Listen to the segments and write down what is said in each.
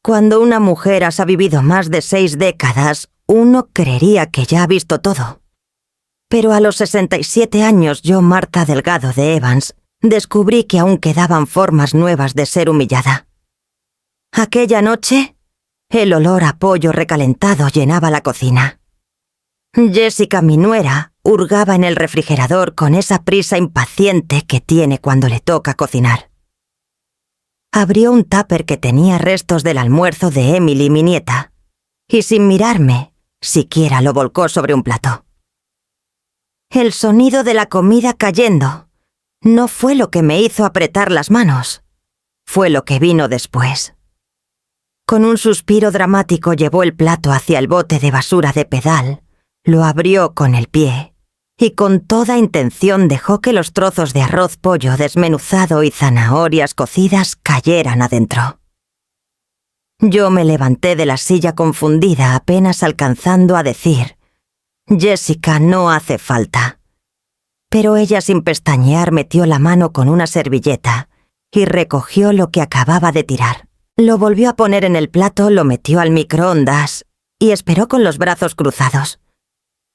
Cuando una mujer ha vivido más de 6 décadas, uno creería que ya ha visto todo. Pero a los 67 años yo, Marta Delgado de Evans, descubrí que aún quedaban formas nuevas de ser humillada. Aquella noche, el olor a pollo recalentado llenaba la cocina. Jessica, mi nuera, hurgaba en el refrigerador con esa prisa impaciente que tiene cuando le toca cocinar. Abrió un tupper que tenía restos del almuerzo de Emily, mi nieta, y sin mirarme, siquiera lo volcó sobre un plato. El sonido de la comida cayendo no fue lo que me hizo apretar las manos, fue lo que vino después. Con un suspiro dramático llevó el plato hacia el bote de basura de Pedal, lo abrió con el pie y con toda intención dejó que los trozos de arroz pollo desmenuzado y zanahorias cocidas cayeran adentro. Yo me levanté de la silla confundida, apenas alcanzando a decir: «Jessica, no hace falta». Pero ella, sin pestañear, metió la mano con una servilleta y recogió lo que acababa de tirar. Lo volvió a poner en el plato, lo metió al microondas y esperó con los brazos cruzados.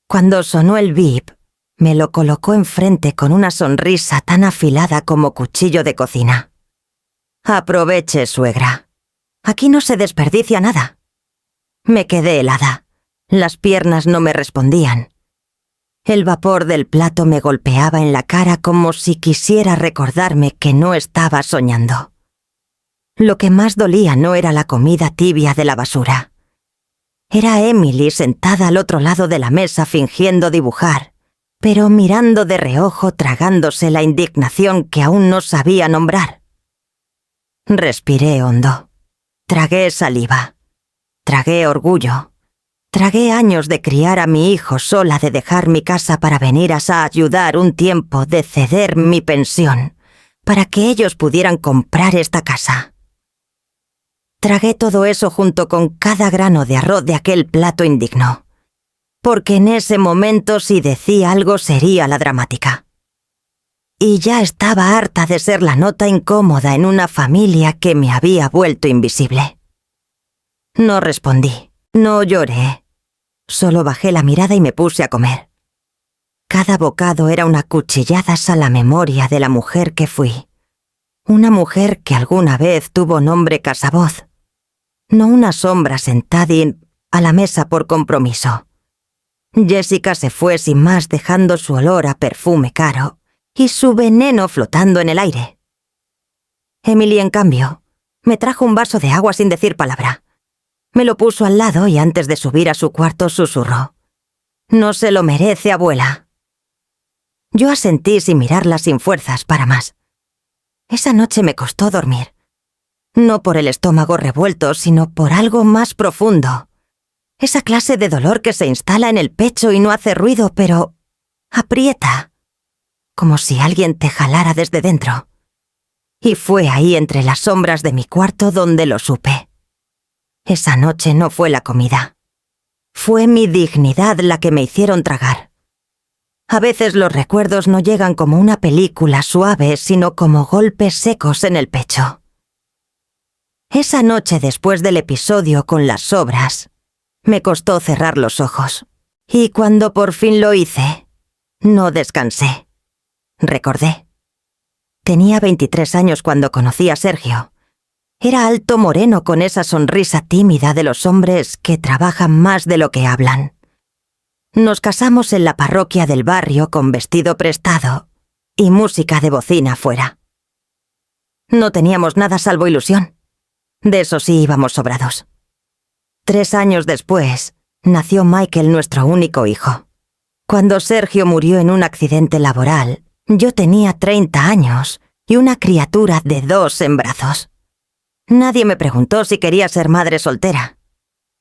Cuando sonó el bip, me lo colocó enfrente con una sonrisa tan afilada como cuchillo de cocina. «Aproveche, suegra. Aquí no se desperdicia nada». Me quedé helada. Las piernas no me respondían. El vapor del plato me golpeaba en la cara como si quisiera recordarme que no estaba soñando. Lo que más dolía no era la comida tibia de la basura. Era Emily sentada al otro lado de la mesa fingiendo dibujar, pero mirando de reojo, tragándose la indignación que aún no sabía nombrar. Respiré hondo. Tragué saliva. Tragué orgullo. Tragué años de criar a mi hijo sola, de dejar mi casa para venir a ayudar un tiempo, de ceder mi pensión, para que ellos pudieran comprar esta casa. Tragué todo eso junto con cada grano de arroz de aquel plato indigno, porque en ese momento si decía algo sería la dramática. Y ya estaba harta de ser la nota incómoda en una familia que me había vuelto invisible. No respondí, no lloré, solo bajé la mirada y me puse a comer. Cada bocado era una cuchillada a la memoria de la mujer que fui, una mujer que alguna vez tuvo nombre casavoz, no una sombra sentada a la mesa por compromiso. Jessica se fue sin más, dejando su olor a perfume caro y su veneno flotando en el aire. Emily, en cambio, me trajo un vaso de agua sin decir palabra. Me lo puso al lado y antes de subir a su cuarto susurró: «No se lo merece, abuela». Yo asentí sin mirarla, sin fuerzas para más. Esa noche me costó dormir. No por el estómago revuelto, sino por algo más profundo. Esa clase de dolor que se instala en el pecho y no hace ruido, pero aprieta, como si alguien te jalara desde dentro. Y fue ahí, entre las sombras de mi cuarto, donde lo supe. Esa noche no fue la comida. Fue mi dignidad la que me hicieron tragar. A veces los recuerdos no llegan como una película suave, sino como golpes secos en el pecho. Esa noche, después del episodio con las sobras, me costó cerrar los ojos. Y cuando por fin lo hice, no descansé. Recordé. Tenía 23 años cuando conocí a Sergio. Era alto, moreno, con esa sonrisa tímida de los hombres que trabajan más de lo que hablan. Nos casamos en la parroquia del barrio con vestido prestado y música de bocina afuera. No teníamos nada salvo ilusión. De eso sí íbamos sobrados. 3 años después, nació Michael, nuestro único hijo. Cuando Sergio murió en un accidente laboral, yo tenía 30 años y una criatura de 2 en brazos. Nadie me preguntó si quería ser madre soltera.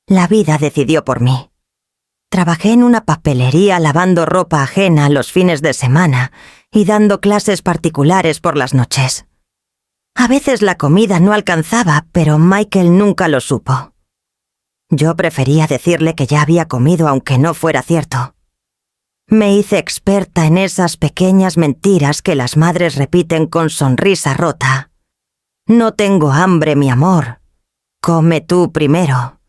La vida decidió por mí. Trabajé en una papelería lavando ropa ajena los fines de semana y dando clases particulares por las noches. A veces la comida no alcanzaba, pero Michael nunca lo supo. Yo prefería decirle que ya había comido aunque no fuera cierto. Me hice experta en esas pequeñas mentiras que las madres repiten con sonrisa rota. «No tengo hambre, mi amor». come tú primero.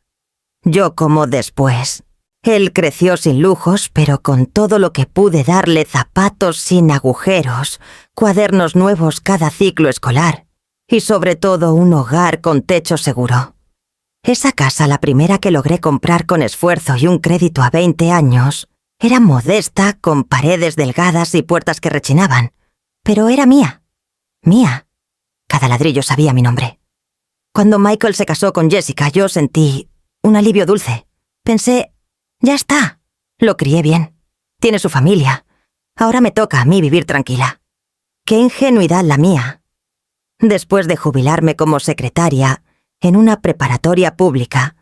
Yo como después. Él creció sin lujos, pero con todo lo que pude darle: zapatos sin agujeros, cuadernos nuevos cada ciclo escolar y sobre todo un hogar con techo seguro. Esa casa, la primera que logré comprar con esfuerzo y un crédito a 20 años, era modesta, con paredes delgadas y puertas que rechinaban, pero era mía. Mía. Cada ladrillo sabía mi nombre. Cuando Michael se casó con Jessica, yo sentí un alivio dulce. Pensé: ya está, lo crié bien. Tiene su familia. Ahora me toca a mí vivir tranquila. Qué ingenuidad la mía. Después de jubilarme como secretaria en una preparatoria pública,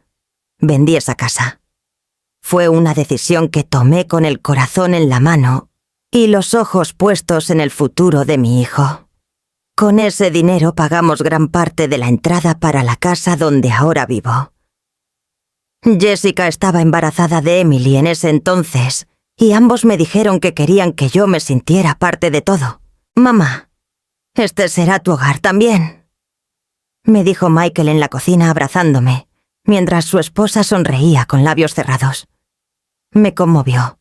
vendí esa casa. Fue una decisión que tomé con el corazón en la mano y los ojos puestos en el futuro de mi hijo. Con ese dinero pagamos gran parte de la entrada para la casa donde ahora vivo. Jessica estaba embarazada de Emily en ese entonces y ambos me dijeron que querían que yo me sintiera parte de todo. «Mamá, este será tu hogar también», me dijo Michael en la cocina abrazándome, mientras su esposa sonreía con labios cerrados. Me conmovió.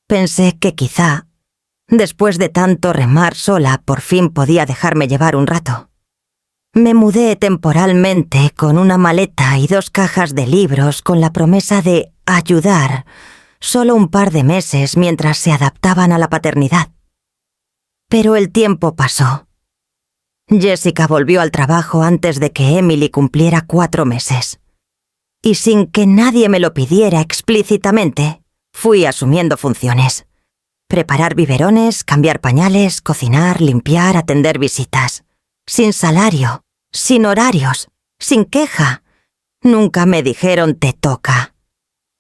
Pensé que quizá, después de tanto remar sola, por fin podía dejarme llevar un rato. Me mudé temporalmente con una maleta y 2 cajas de libros con la promesa de ayudar solo un par de meses mientras se adaptaban a la paternidad. Pero el tiempo pasó. Jessica volvió al trabajo antes de que Emily cumpliera 4 meses. Y sin que nadie me lo pidiera explícitamente, fui asumiendo funciones. Preparar biberones, cambiar pañales, cocinar, limpiar, atender visitas. Sin salario, sin horarios, sin queja. Nunca me dijeron «te toca».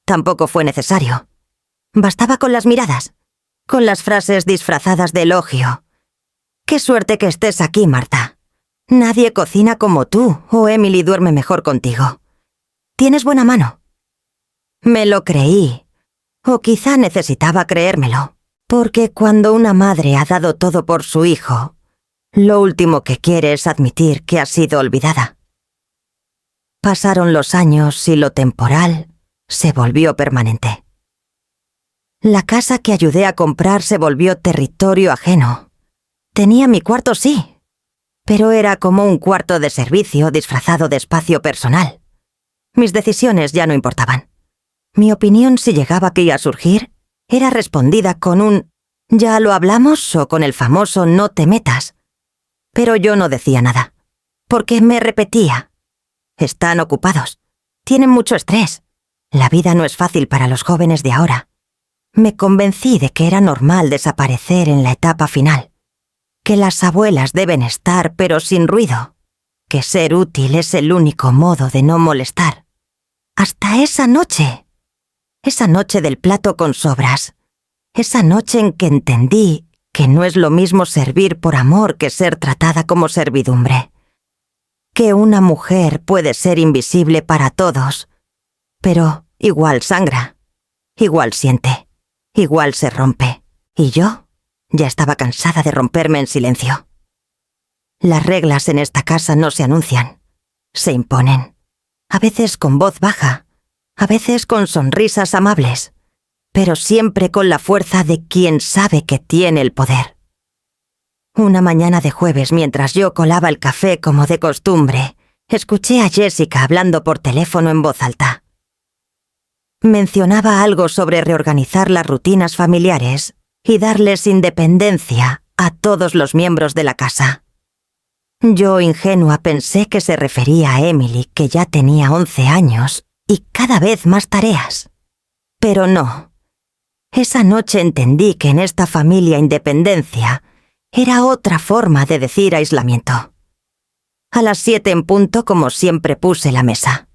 Tampoco fue necesario. Bastaba con las miradas, con las frases disfrazadas de elogio. «Qué suerte que estés aquí, Marta. Nadie cocina como tú, o Emily duerme mejor contigo. Tienes buena mano». Me lo creí, o quizá necesitaba creérmelo, porque cuando una madre ha dado todo por su hijo, lo último que quiere es admitir que ha sido olvidada. Pasaron los años y lo temporal se volvió permanente. La casa que ayudé a comprar se volvió territorio ajeno. Tenía mi cuarto, sí, pero era como un cuarto de servicio disfrazado de espacio personal. Mis decisiones ya no importaban. Mi opinión, si llegaba aquí a surgir, era respondida con un «¿ya lo hablamos?» o con el famoso «no te metas». Pero yo no decía nada, porque me repetía: están ocupados, tienen mucho estrés, la vida no es fácil para los jóvenes de ahora. Me convencí de que era normal desaparecer en la etapa final, que las abuelas deben estar pero sin ruido, que ser útil es el único modo de no molestar. Hasta esa noche del plato con sobras, esa noche en que entendí que no es lo mismo servir por amor que ser tratada como servidumbre. Que una mujer puede ser invisible para todos, pero igual sangra, igual siente, igual se rompe. Y yo ya estaba cansada de romperme en silencio. Las reglas en esta casa no se anuncian, se imponen. A veces con voz baja, a veces con sonrisas amables, pero siempre con la fuerza de quien sabe que tiene el poder. Una mañana de jueves, mientras yo colaba el café como de costumbre, escuché a Jessica hablando por teléfono en voz alta. Mencionaba algo sobre reorganizar las rutinas familiares y darles independencia a todos los miembros de la casa. Yo, ingenua, pensé que se refería a Emily, que ya tenía 11 años y cada vez más tareas. Pero no. Esa noche entendí que en esta familia independencia era otra forma de decir aislamiento. A las 7 en punto, como siempre, puse la mesa.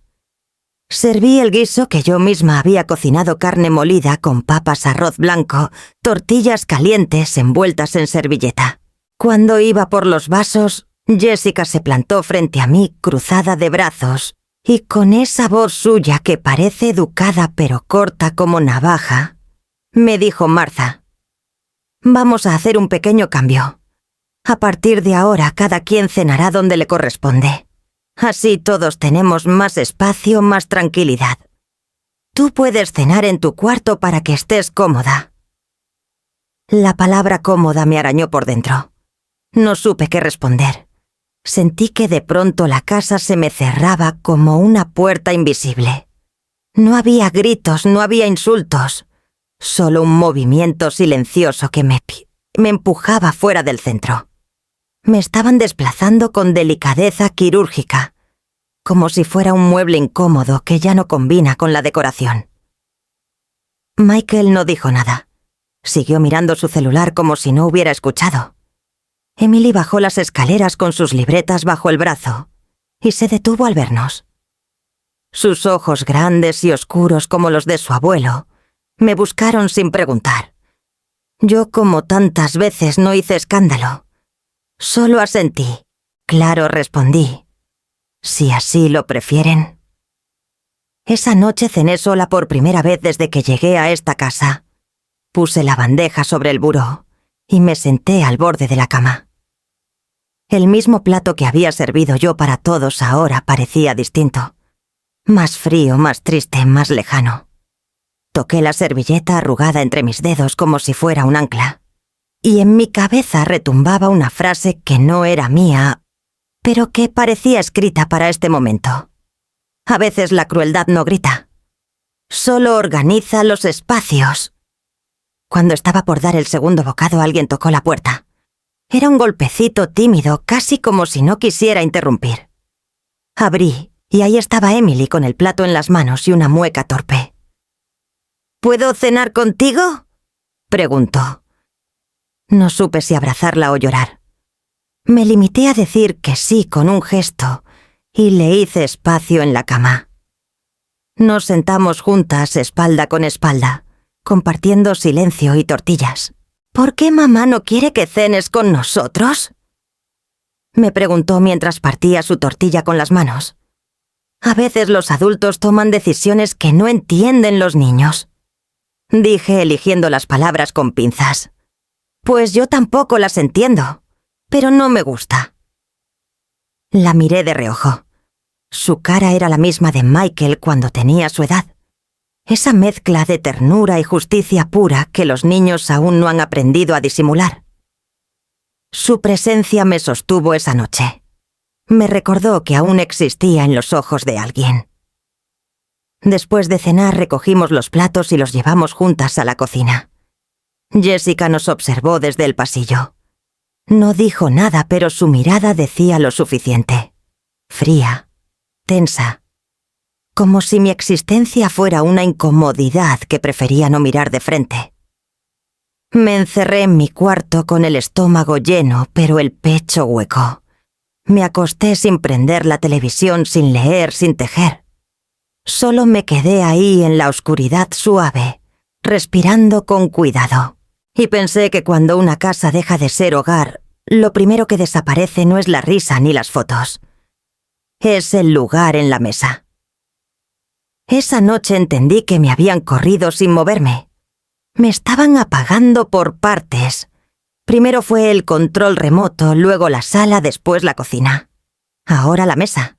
Serví el guiso que yo misma había cocinado: carne molida con papas, arroz blanco, tortillas calientes envueltas en servilleta. Cuando iba por los vasos, Jessica se plantó frente a mí, cruzada de brazos, y con esa voz suya que parece educada pero corta como navaja, me dijo: «Martha, vamos a hacer un pequeño cambio. A partir de ahora, cada quien cenará donde le corresponde. Así todos tenemos más espacio, más tranquilidad. Tú puedes cenar en tu cuarto para que estés cómoda». La palabra cómoda me arañó por dentro. No supe qué responder. Sentí que de pronto la casa se me cerraba como una puerta invisible. No había gritos, no había insultos. Solo un movimiento silencioso que me empujaba fuera del centro. Me estaban desplazando con delicadeza quirúrgica, como si fuera un mueble incómodo que ya no combina con la decoración. Michael no dijo nada. Siguió mirando su celular como si no hubiera escuchado. Emily bajó las escaleras con sus libretas bajo el brazo y se detuvo al vernos. Sus ojos grandes y oscuros como los de su abuelo me buscaron sin preguntar. Yo, como tantas veces, no hice escándalo. Solo asentí. Claro, respondí. Si así lo prefieren. Esa noche cené sola por primera vez desde que llegué a esta casa. Puse la bandeja sobre el buró y me senté al borde de la cama. El mismo plato que había servido yo para todos ahora parecía distinto. Más frío, más triste, más lejano. Toqué la servilleta arrugada entre mis dedos como si fuera un ancla. Y en mi cabeza retumbaba una frase que no era mía, pero que parecía escrita para este momento. A veces la crueldad no grita. Solo organiza los espacios. Cuando estaba por dar el segundo bocado, alguien tocó la puerta. Era un golpecito tímido, casi como si no quisiera interrumpir. Abrí, y ahí estaba Emily con el plato en las manos y una mueca torpe. «¿Puedo cenar contigo?», preguntó. No supe si abrazarla o llorar. Me limité a decir que sí con un gesto y le hice espacio en la cama. Nos sentamos juntas, espalda con espalda, compartiendo silencio y tortillas. «¿Por qué mamá no quiere que cenes con nosotros?», me preguntó mientras partía su tortilla con las manos. A veces los adultos toman decisiones que no entienden los niños. Dije, eligiendo las palabras con pinzas. Pues yo tampoco las entiendo, pero no me gusta. La miré de reojo. Su cara era la misma de Michael cuando tenía su edad. Esa mezcla de ternura y justicia pura que los niños aún no han aprendido a disimular. Su presencia me sostuvo esa noche. Me recordó que aún existía en los ojos de alguien. Después de cenar recogimos los platos y los llevamos juntas a la cocina. Jessica nos observó desde el pasillo. No dijo nada, pero su mirada decía lo suficiente. Fría, tensa. Como si mi existencia fuera una incomodidad que prefería no mirar de frente. Me encerré en mi cuarto con el estómago lleno, pero el pecho hueco. Me acosté sin prender la televisión, sin leer, sin tejer. Solo me quedé ahí en la oscuridad suave, respirando con cuidado. Y pensé que cuando una casa deja de ser hogar, lo primero que desaparece no es la risa ni las fotos. Es el lugar en la mesa. Esa noche entendí que me habían corrido sin moverme. Me estaban apagando por partes. Primero fue el control remoto, luego la sala, después la cocina. Ahora la mesa.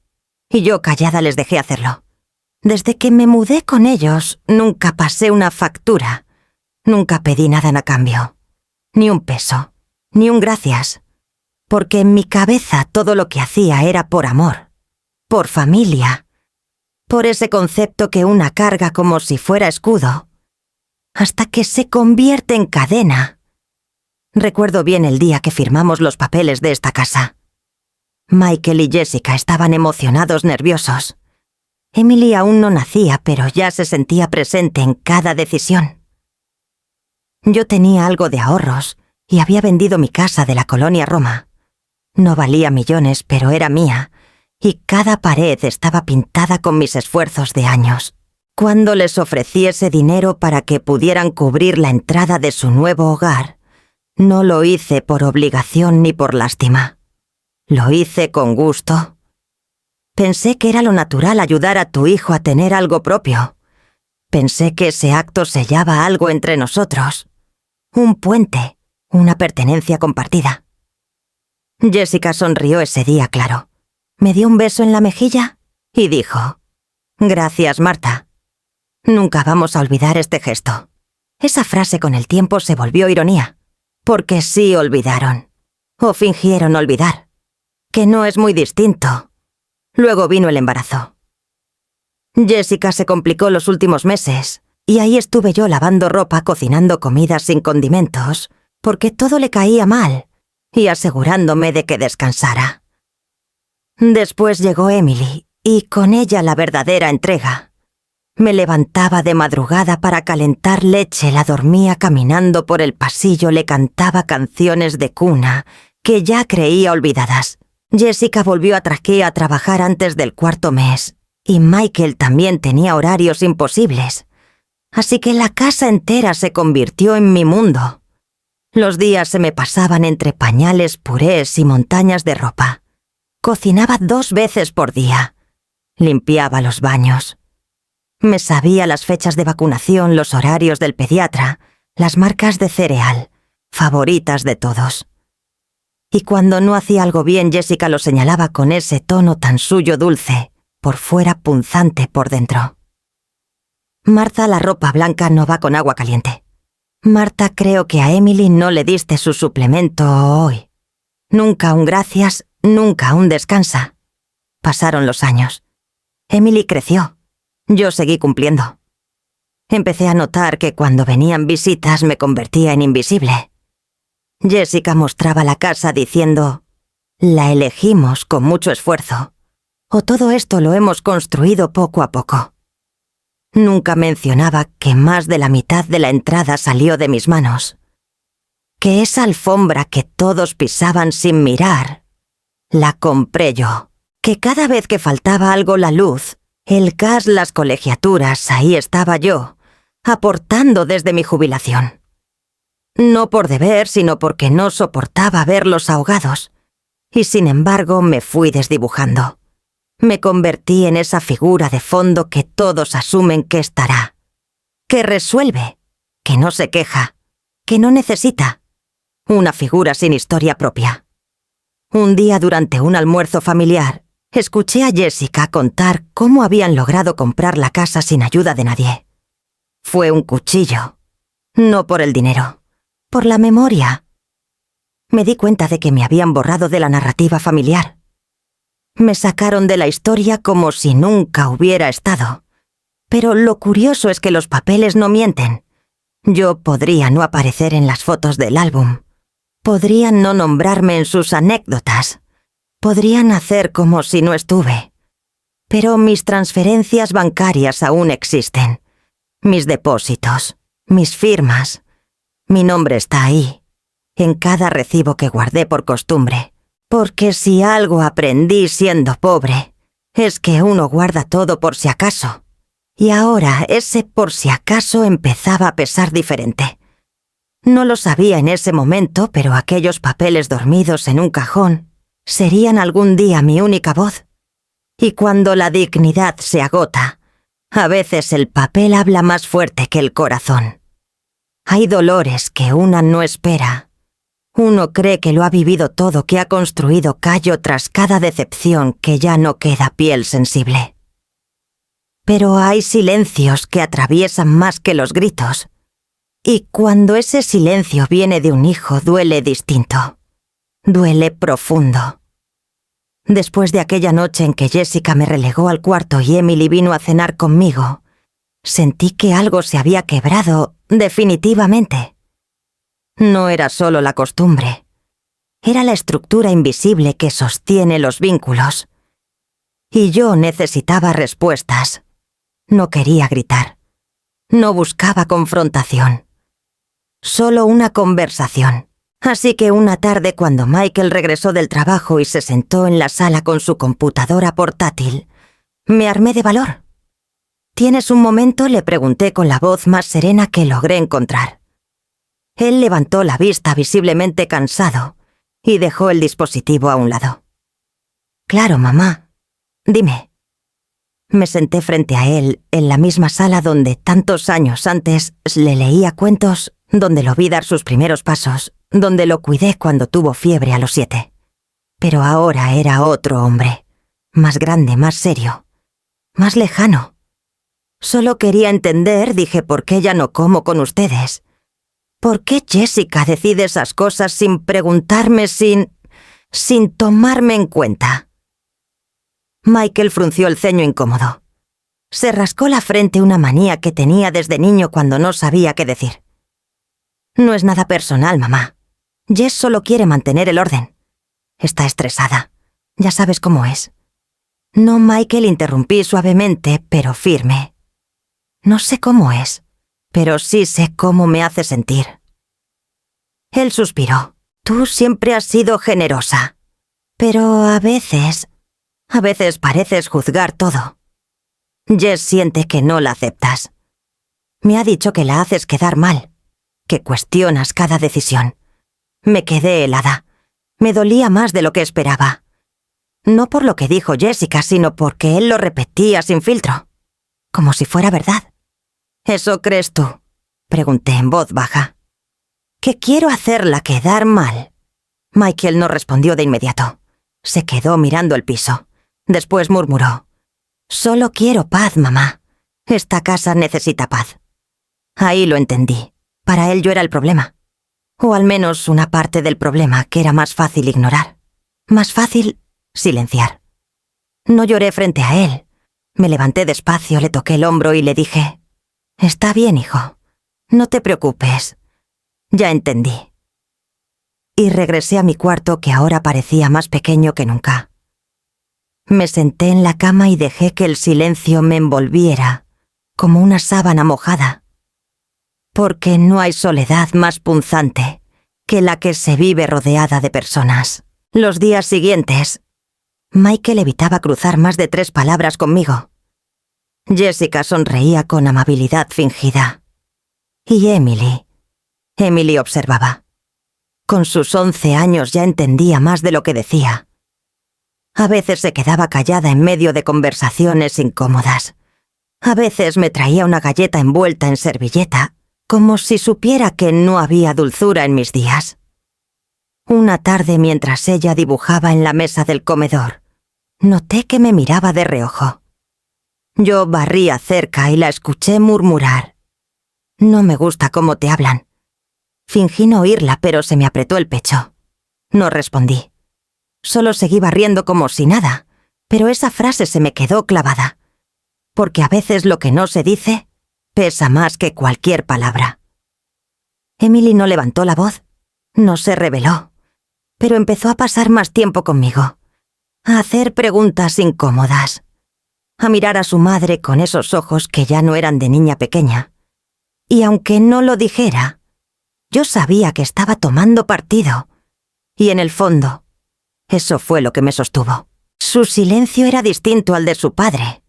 Y yo callada les dejé hacerlo. Desde que me mudé con ellos, nunca pasé una factura. Nunca pedí nada a cambio. Ni un peso. Ni un gracias. Porque en mi cabeza todo lo que hacía era por amor. Por familia. Por ese concepto que una carga como si fuera escudo, hasta que se convierte en cadena. Recuerdo bien el día que firmamos los papeles de esta casa. Michael y Jessica estaban emocionados, nerviosos. Emily aún no nacía, pero ya se sentía presente en cada decisión. Yo tenía algo de ahorros y había vendido mi casa de la colonia Roma. No valía millones, pero era mía. Y cada pared estaba pintada con mis esfuerzos de años. Cuando les ofrecí ese dinero para que pudieran cubrir la entrada de su nuevo hogar, no lo hice por obligación ni por lástima. Lo hice con gusto. Pensé que era lo natural ayudar a tu hijo a tener algo propio. Pensé que ese acto sellaba algo entre nosotros. Un puente, una pertenencia compartida. Jessica sonrió ese día, claro. Me dio un beso en la mejilla y dijo: «Gracias, Marta». Nunca vamos a olvidar este gesto. Esa frase con el tiempo se volvió ironía, porque sí olvidaron, o fingieron olvidar, que no es muy distinto. Luego vino el embarazo. Jessica se complicó los últimos meses, y ahí estuve yo lavando ropa, cocinando comidas sin condimentos, porque todo le caía mal, y asegurándome de que descansara. Después llegó Emily, y con ella la verdadera entrega. Me levantaba de madrugada para calentar leche, la dormía caminando por el pasillo, le cantaba canciones de cuna que ya creía olvidadas. Jessica volvió a Traquea a trabajar antes del 4.º mes, y Michael también tenía horarios imposibles. Así que la casa entera se convirtió en mi mundo. Los días se me pasaban entre pañales, purés y montañas de ropa. Cocinaba 2 veces por día. Limpiaba los baños. Me sabía las fechas de vacunación, los horarios del pediatra, las marcas de cereal, favoritas de todos. Y cuando no hacía algo bien, Jessica lo señalaba con ese tono tan suyo dulce, por fuera punzante por dentro. Marta, la ropa blanca no va con agua caliente. Marta, creo que a Emily no le diste su suplemento hoy. Nunca un gracias, nunca un descansa. Pasaron los años. Emily creció. Yo seguí cumpliendo. Empecé a notar que cuando venían visitas me convertía en invisible. Jessica mostraba la casa diciendo: «La elegimos con mucho esfuerzo», o «todo esto lo hemos construido poco a poco». Nunca mencionaba que más de la mitad de la entrada salió de mis manos, que esa alfombra que todos pisaban sin mirar, la compré yo, que cada vez que faltaba algo, la luz, el gas, las colegiaturas, ahí estaba yo, aportando desde mi jubilación. No por deber, sino porque no soportaba verlos ahogados, y sin embargo me fui desdibujando. Me convertí en esa figura de fondo que todos asumen que estará, que resuelve, que no se queja, que no necesita. Una figura sin historia propia. Un día durante un almuerzo familiar, escuché a Jessica contar cómo habían logrado comprar la casa sin ayuda de nadie. Fue un cuchillo. No por el dinero, por la memoria. Me di cuenta de que me habían borrado de la narrativa familiar. Me sacaron de la historia como si nunca hubiera estado. Pero lo curioso es que los papeles no mienten. Yo podría no aparecer en las fotos del álbum. Podrían no nombrarme en sus anécdotas. Podrían hacer como si no estuve. Pero mis transferencias bancarias aún existen. Mis depósitos, mis firmas. Mi nombre está ahí, en cada recibo que guardé por costumbre. Porque si algo aprendí siendo pobre, es que uno guarda todo por si acaso. Y ahora ese por si acaso empezaba a pesar diferente. No lo sabía en ese momento, pero aquellos papeles dormidos en un cajón serían algún día mi única voz. Y cuando la dignidad se agota, a veces el papel habla más fuerte que el corazón. Hay dolores que una no espera. Uno cree que lo ha vivido todo, que ha construido callo tras cada decepción, que ya no queda piel sensible. Pero hay silencios que atraviesan más que los gritos. Y cuando ese silencio viene de un hijo, duele distinto. Duele profundo. Después de aquella noche en que Jessica me relegó al cuarto y Emily vino a cenar conmigo, sentí que algo se había quebrado definitivamente. No era solo la costumbre. Era la estructura invisible que sostiene los vínculos. Y yo necesitaba respuestas. No quería gritar. No buscaba confrontación. Solo una conversación. Así que una tarde, cuando Michael regresó del trabajo y se sentó en la sala con su computadora portátil, me armé de valor. ¿Tienes un momento?, le pregunté con la voz más serena que logré encontrar. Él levantó la vista visiblemente cansado y dejó el dispositivo a un lado. «Claro, mamá. Dime». Me senté frente a él en la misma sala donde tantos años antes le leía cuentos, donde lo vi dar sus primeros pasos, donde lo cuidé cuando tuvo fiebre a los 7. Pero ahora era otro hombre. más grande, más serio, más lejano. Solo quería entender, dije, por qué ya no como con ustedes. ¿Por qué Jessica decide esas cosas sin preguntarme, sin tomarme en cuenta? Michael frunció el ceño incómodo. Se rascó la frente, una manía que tenía desde niño cuando no sabía qué decir. No es nada personal, mamá. Jess solo quiere mantener el orden. Está estresada. Ya sabes cómo es. No, Michael, interrumpí suavemente, pero firme. No sé cómo es, pero sí sé cómo me hace sentir. Él suspiró. Tú siempre has sido generosa. Pero a veces pareces juzgar todo. Jess siente que no la aceptas. Me ha dicho que la haces quedar mal, que cuestionas cada decisión. Me quedé helada. Me dolía más de lo que esperaba. No por lo que dijo Jessica, sino porque él lo repetía sin filtro, como si fuera verdad. ¿Eso crees tú?, pregunté en voz baja. ¿Que quiero hacerla quedar mal? Michael no respondió de inmediato. Se quedó mirando el piso. Después murmuró. Solo quiero paz, mamá. Esta casa necesita paz. Ahí lo entendí. Para él yo era el problema. O al menos una parte del problema que era más fácil ignorar. Más fácil silenciar. No lloré frente a él. Me levanté despacio, le toqué el hombro y le dije: Está bien, hijo. No te preocupes. Ya entendí. Y regresé a mi cuarto, que ahora parecía más pequeño que nunca. Me senté en la cama y dejé que el silencio me envolviera como una sábana mojada. Porque no hay soledad más punzante que la que se vive rodeada de personas. Los días siguientes, Michael evitaba cruzar más de 3 palabras conmigo. Jessica sonreía con amabilidad fingida. Y Emily observaba. Con sus 11 años ya entendía más de lo que decía. A veces se quedaba callada en medio de conversaciones incómodas. A veces me traía una galleta envuelta en servilleta, como si supiera que no había dulzura en mis días. Una tarde, mientras ella dibujaba en la mesa del comedor, noté que me miraba de reojo. Yo barría cerca y la escuché murmurar: No me gusta cómo te hablan. Fingí no oírla, pero se me apretó el pecho. No respondí. Solo seguí barriendo como si nada, pero esa frase se me quedó clavada. Porque a veces lo que no se dice pesa más que cualquier palabra. Emily no levantó la voz, no se rebeló, pero empezó a pasar más tiempo conmigo, a hacer preguntas incómodas, a mirar a su madre con esos ojos que ya no eran de niña pequeña. Y aunque no lo dijera, yo sabía que estaba tomando partido, y en el fondo, eso fue lo que me sostuvo. Su silencio era distinto al de su padre.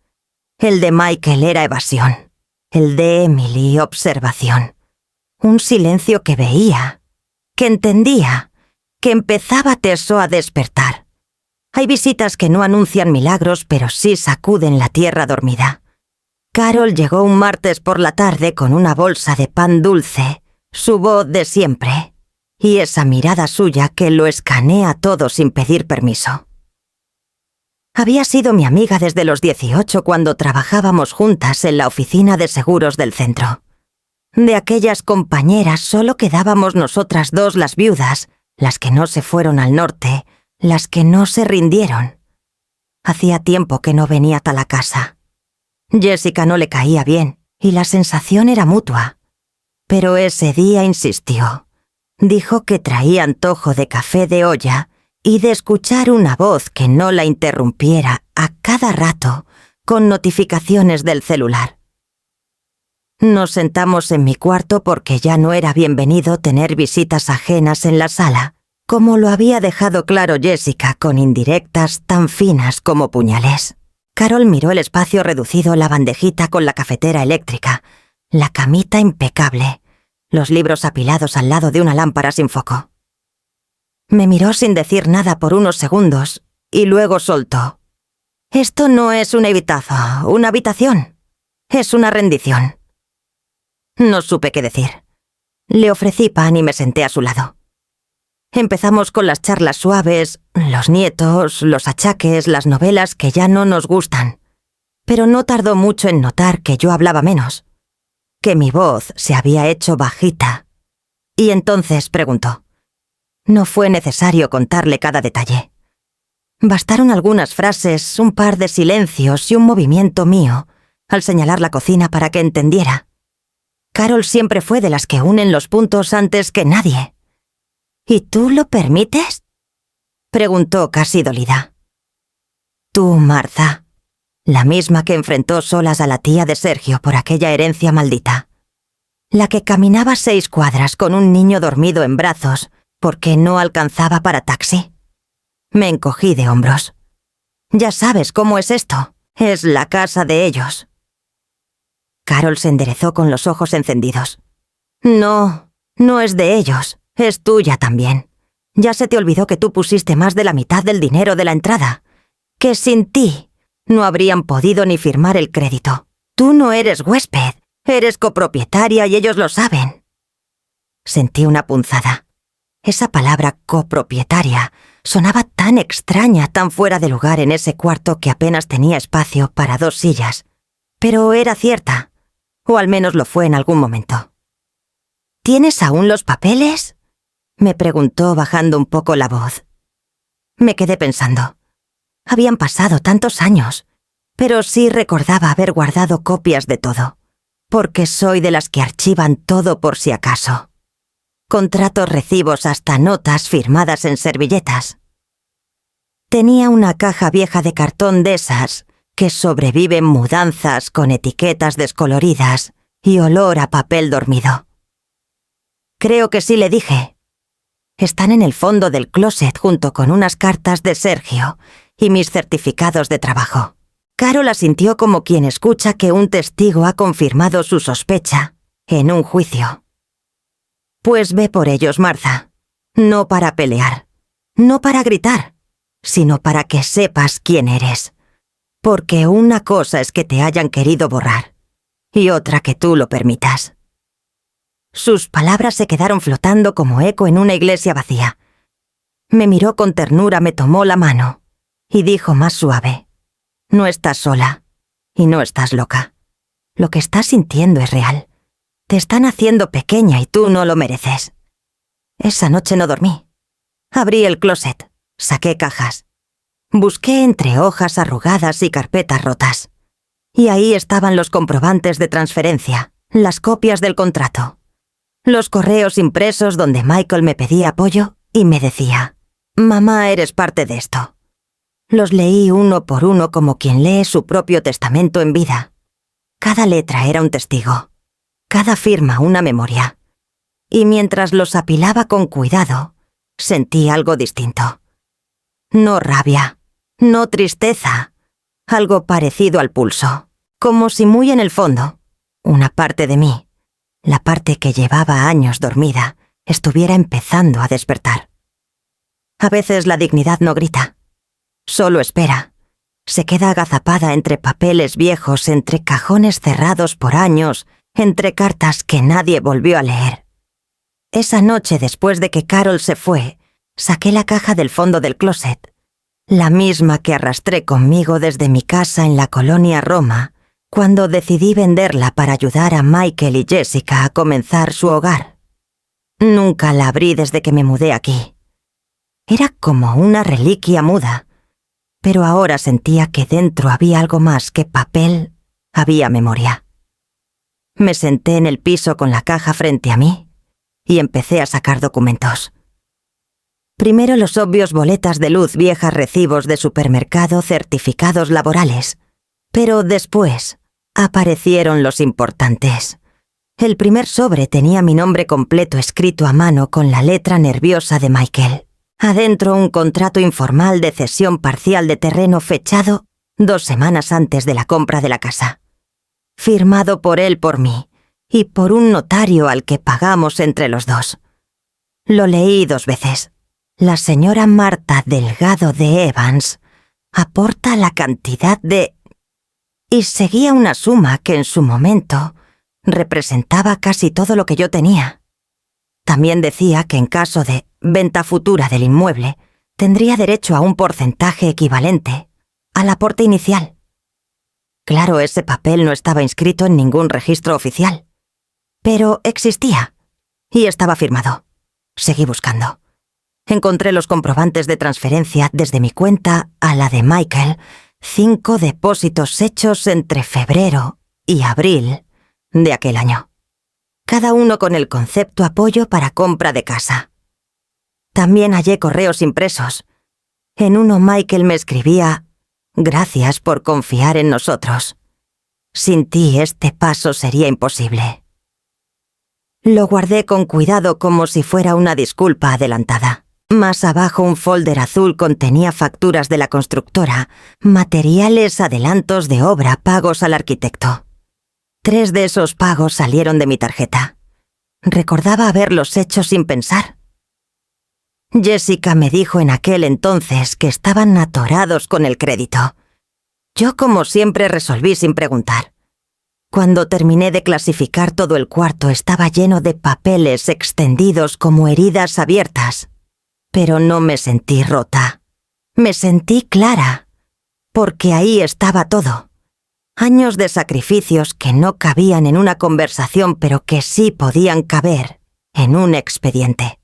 El de Michael era evasión, el de Emily observación. Un silencio que veía, que entendía, que empezaba teso a despertar. Hay visitas que no anuncian milagros, pero sí sacuden la tierra dormida. Carol llegó un martes por la tarde con una bolsa de pan dulce, su voz de siempre, y esa mirada suya que lo escanea todo sin pedir permiso. Había sido mi amiga desde los 18 cuando trabajábamos juntas en la oficina de seguros del centro. De aquellas compañeras solo quedábamos nosotras 2, las viudas, las que no se fueron al norte, las que no se rindieron. Hacía tiempo que no venía a la casa. Jessica no le caía bien, y la sensación era mutua. Pero ese día insistió. Dijo que traía antojo de café de olla y de escuchar una voz que no la interrumpiera a cada rato con notificaciones del celular. Nos sentamos en mi cuarto porque ya no era bienvenido tener visitas ajenas en la sala, como lo había dejado claro Jessica con indirectas tan finas como puñales. Carol miró el espacio reducido, la bandejita con la cafetera eléctrica, la camita impecable, los libros apilados al lado de una lámpara sin foco. Me miró sin decir nada por unos segundos y luego soltó. Esto no es una habitación. Es una rendición. No supe qué decir. Le ofrecí pan y me senté a su lado. Empezamos con las charlas suaves, los nietos, los achaques, las novelas que ya no nos gustan. Pero no tardó mucho en notar que yo hablaba menos, que mi voz se había hecho bajita. Y entonces preguntó. No fue necesario contarle cada detalle. Bastaron algunas frases, un par de silencios y un movimiento mío al señalar la cocina para que entendiera. Carol siempre fue de las que unen los puntos antes que nadie. ¿Y tú lo permites? Preguntó casi dolida. Tú, Martha, la misma que enfrentó solas a la tía de Sergio por aquella herencia maldita. La que caminaba 6 cuadras con un niño dormido en brazos porque no alcanzaba para taxi. Me encogí de hombros. Ya sabes cómo es esto. Es la casa de ellos. Carol se enderezó con los ojos encendidos. No, no es de ellos. Es tuya también. Ya se te olvidó que tú pusiste más de la mitad del dinero de la entrada. Que sin ti no habrían podido ni firmar el crédito. Tú no eres huésped. Eres copropietaria y ellos lo saben. Sentí una punzada. Esa palabra copropietaria sonaba tan extraña, tan fuera de lugar en ese cuarto que apenas tenía espacio para 2 sillas. Pero era cierta, o al menos lo fue en algún momento. ¿Tienes aún los papeles?, me preguntó bajando un poco la voz. Me quedé pensando. Habían pasado tantos años, pero sí recordaba haber guardado copias de todo, porque soy de las que archivan todo por si acaso. Contratos, recibos, hasta notas firmadas en servilletas. Tenía una caja vieja de cartón de esas que sobreviven mudanzas con etiquetas descoloridas y olor a papel dormido. Creo que sí, le dije. Están en el fondo del closet junto con unas cartas de Sergio y mis certificados de trabajo. Carol asintió como quien escucha que un testigo ha confirmado su sospecha en un juicio. Pues ve por ellos, Martha. No para pelear, no para gritar, sino para que sepas quién eres. Porque una cosa es que te hayan querido borrar, y otra que tú lo permitas. Sus palabras se quedaron flotando como eco en una iglesia vacía. Me miró con ternura, me tomó la mano, y dijo más suave. No estás sola, y no estás loca. Lo que estás sintiendo es real. Te están haciendo pequeña y tú no lo mereces. Esa noche no dormí. Abrí el closet, saqué cajas. Busqué entre hojas arrugadas y carpetas rotas. Y ahí estaban los comprobantes de transferencia, las copias del contrato, los correos impresos donde Michael me pedía apoyo y me decía, «Mamá, eres parte de esto». Los leí uno por uno como quien lee su propio testamento en vida. Cada letra era un testigo, cada firma una memoria. Y mientras los apilaba con cuidado, sentí algo distinto. No rabia, no tristeza, algo parecido al pulso, como si muy en el fondo, una parte de mí, la parte que llevaba años dormida, estuviera empezando a despertar. A veces la dignidad no grita, solo espera. Se queda agazapada entre papeles viejos, entre cajones cerrados por años, entre cartas que nadie volvió a leer. Esa noche, después de que Carol se fue, saqué la caja del fondo del closet, la misma que arrastré conmigo desde mi casa en la colonia Roma, cuando decidí venderla para ayudar a Michael y Jessica a comenzar su hogar. Nunca la abrí desde que me mudé aquí. Era como una reliquia muda, pero ahora sentía que dentro había algo más que papel, había memoria. Me senté en el piso con la caja frente a mí y empecé a sacar documentos. Primero los obvios boletas de luz viejas, recibos de supermercado, certificados laborales. Pero después aparecieron los importantes. El primer sobre tenía mi nombre completo escrito a mano con la letra nerviosa de Michael. Adentro un contrato informal de cesión parcial de terreno fechado 2 semanas antes de la compra de la casa. Firmado por él por mí y por un notario al que pagamos entre los dos. Lo leí 2 veces. La señora Martha Delgado de Evans aporta la cantidad de... Y seguía una suma que en su momento representaba casi todo lo que yo tenía. También decía que en caso de venta futura del inmueble, tendría derecho a un porcentaje equivalente al aporte inicial. Claro, ese papel no estaba inscrito en ningún registro oficial, pero existía y estaba firmado. Seguí buscando. Encontré los comprobantes de transferencia desde mi cuenta a la de Michael, 5 depósitos hechos entre febrero y abril de aquel año, cada uno con el concepto apoyo para compra de casa. También hallé correos impresos. En uno Michael me escribía: «Gracias por confiar en nosotros. Sin ti este paso sería imposible». Lo guardé con cuidado como si fuera una disculpa adelantada. Más abajo un folder azul contenía facturas de la constructora, materiales, adelantos de obra, pagos al arquitecto. 3 de esos pagos salieron de mi tarjeta. Recordaba haberlos hecho sin pensar. Jessica me dijo en aquel entonces que estaban atorados con el crédito. Yo, como siempre, resolví sin preguntar. Cuando terminé de clasificar todo el cuarto, estaba lleno de papeles extendidos como heridas abiertas. Pero no me sentí rota. Me sentí clara, porque ahí estaba todo. Años de sacrificios que no cabían en una conversación, pero que sí podían caber en un expediente.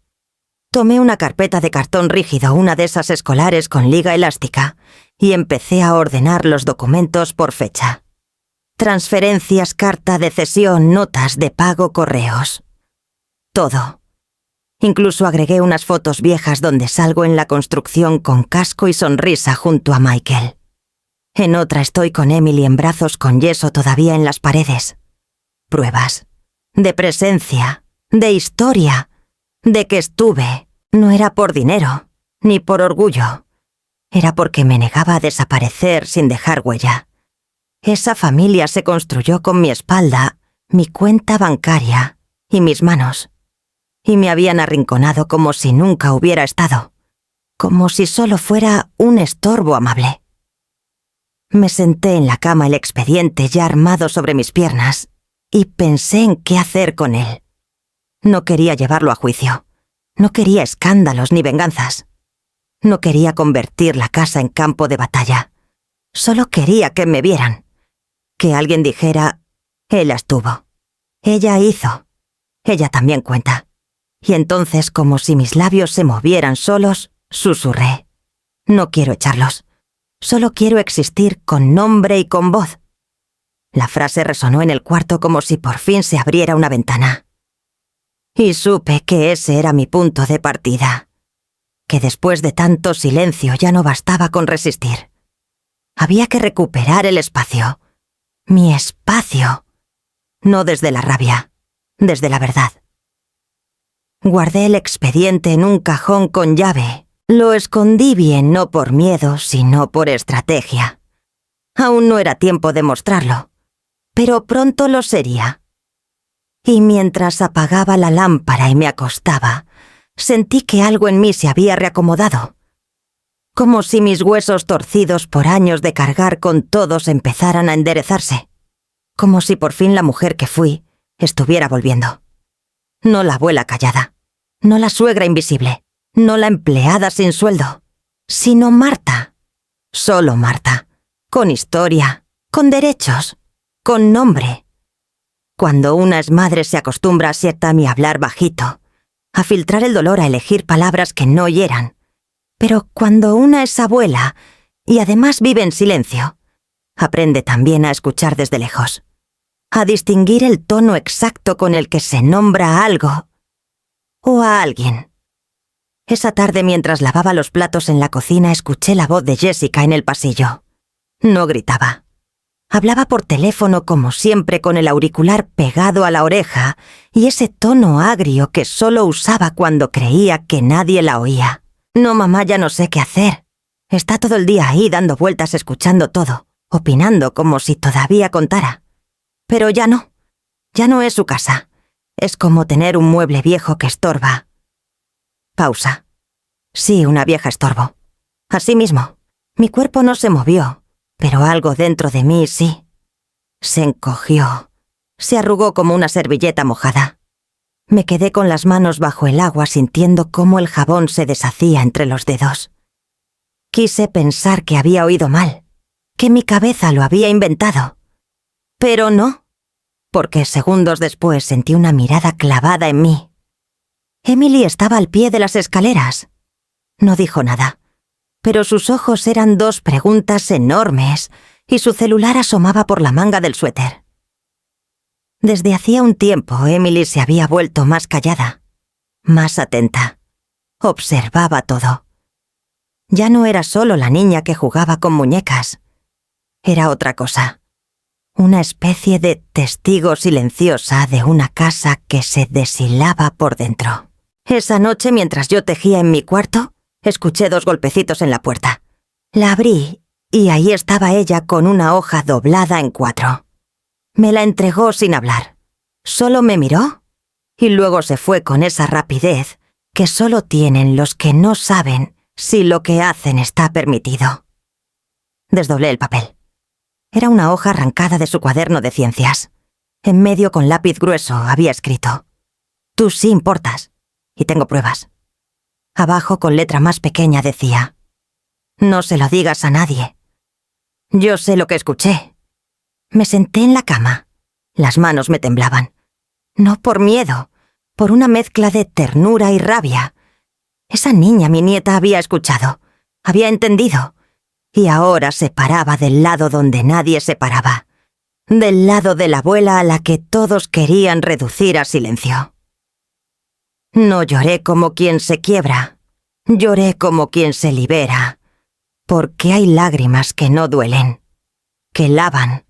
Tomé una carpeta de cartón rígido, una de esas escolares con liga elástica, y empecé a ordenar los documentos por fecha. Transferencias, carta de cesión, notas de pago, correos. Todo. Incluso agregué unas fotos viejas donde salgo en la construcción con casco y sonrisa junto a Michael. En otra estoy con Emily en brazos con yeso todavía en las paredes. Pruebas. De presencia. De historia. De que estuve. No era por dinero, ni por orgullo. Era porque me negaba a desaparecer sin dejar huella. Esa familia se construyó con mi espalda, mi cuenta bancaria y mis manos. Y me habían arrinconado como si nunca hubiera estado. Como si solo fuera un estorbo amable. Me senté en la cama, el expediente ya armado sobre mis piernas, y pensé en qué hacer con él. No quería llevarlo a juicio. No quería escándalos ni venganzas. No quería convertir la casa en campo de batalla. Solo quería que me vieran. Que alguien dijera: «Ella estuvo. Ella hizo. Ella también cuenta». Y entonces, como si mis labios se movieran solos, susurré: «No quiero echarlos. Solo quiero existir con nombre y con voz». La frase resonó en el cuarto como si por fin se abriera una ventana. Y supe que ese era mi punto de partida. Que después de tanto silencio ya no bastaba con resistir. Había que recuperar el espacio. Mi espacio. No desde la rabia, desde la verdad. Guardé el expediente en un cajón con llave. Lo escondí bien, no por miedo, sino por estrategia. Aún no era tiempo de mostrarlo, pero pronto lo sería. Y mientras apagaba la lámpara y me acostaba, sentí que algo en mí se había reacomodado. Como si mis huesos torcidos por años de cargar con todos empezaran a enderezarse. Como si por fin la mujer que fui estuviera volviendo. No la abuela callada, no la suegra invisible, no la empleada sin sueldo, sino Marta. Solo Marta, con historia, con derechos, con nombre. Cuando una es madre se acostumbra a ser y hablar bajito, a filtrar el dolor, a elegir palabras que no hieran. Pero cuando una es abuela, y además vive en silencio, aprende también a escuchar desde lejos, a distinguir el tono exacto con el que se nombra a algo o a alguien. Esa tarde, mientras lavaba los platos en la cocina, escuché la voz de Jessica en el pasillo. No gritaba. Hablaba por teléfono como siempre con el auricular pegado a la oreja y ese tono agrio que solo usaba cuando creía que nadie la oía. «No, mamá, ya no sé qué hacer. Está todo el día ahí dando vueltas escuchando todo, opinando como si todavía contara. Pero ya no. Ya no es su casa. Es como tener un mueble viejo que estorba». Pausa. Sí, una vieja estorbo. Así mismo. Mi cuerpo no se movió, pero algo dentro de mí sí. Se encogió. Se arrugó como una servilleta mojada. Me quedé con las manos bajo el agua sintiendo cómo el jabón se deshacía entre los dedos. Quise pensar que había oído mal, que mi cabeza lo había inventado. Pero no, porque segundos después sentí una mirada clavada en mí. Emily estaba al pie de las escaleras. No dijo nada, pero sus ojos eran dos preguntas enormes y su celular asomaba por la manga del suéter. Desde hacía un tiempo Emily se había vuelto más callada, más atenta. Observaba todo. Ya no era solo la niña que jugaba con muñecas. Era otra cosa. Una especie de testigo silenciosa de una casa que se deshilaba por dentro. Esa noche, mientras yo tejía en mi cuarto, escuché 2 golpecitos en la puerta. La abrí y ahí estaba ella con una hoja doblada en 4. Me la entregó sin hablar. Solo me miró y luego se fue con esa rapidez que solo tienen los que no saben si lo que hacen está permitido. Desdoblé el papel. Era una hoja arrancada de su cuaderno de ciencias. En medio, con lápiz grueso, había escrito: «Tú sí importas, y tengo pruebas». Abajo, con letra más pequeña, decía: «No se lo digas a nadie». Yo sé lo que escuché. Me senté en la cama. Las manos me temblaban. No por miedo, por una mezcla de ternura y rabia. Esa niña, mi nieta, había escuchado, había entendido, y ahora se paraba del lado donde nadie se paraba, del lado de la abuela a la que todos querían reducir a silencio. No lloré como quien se quiebra, lloré como quien se libera, porque hay lágrimas que no duelen, que lavan,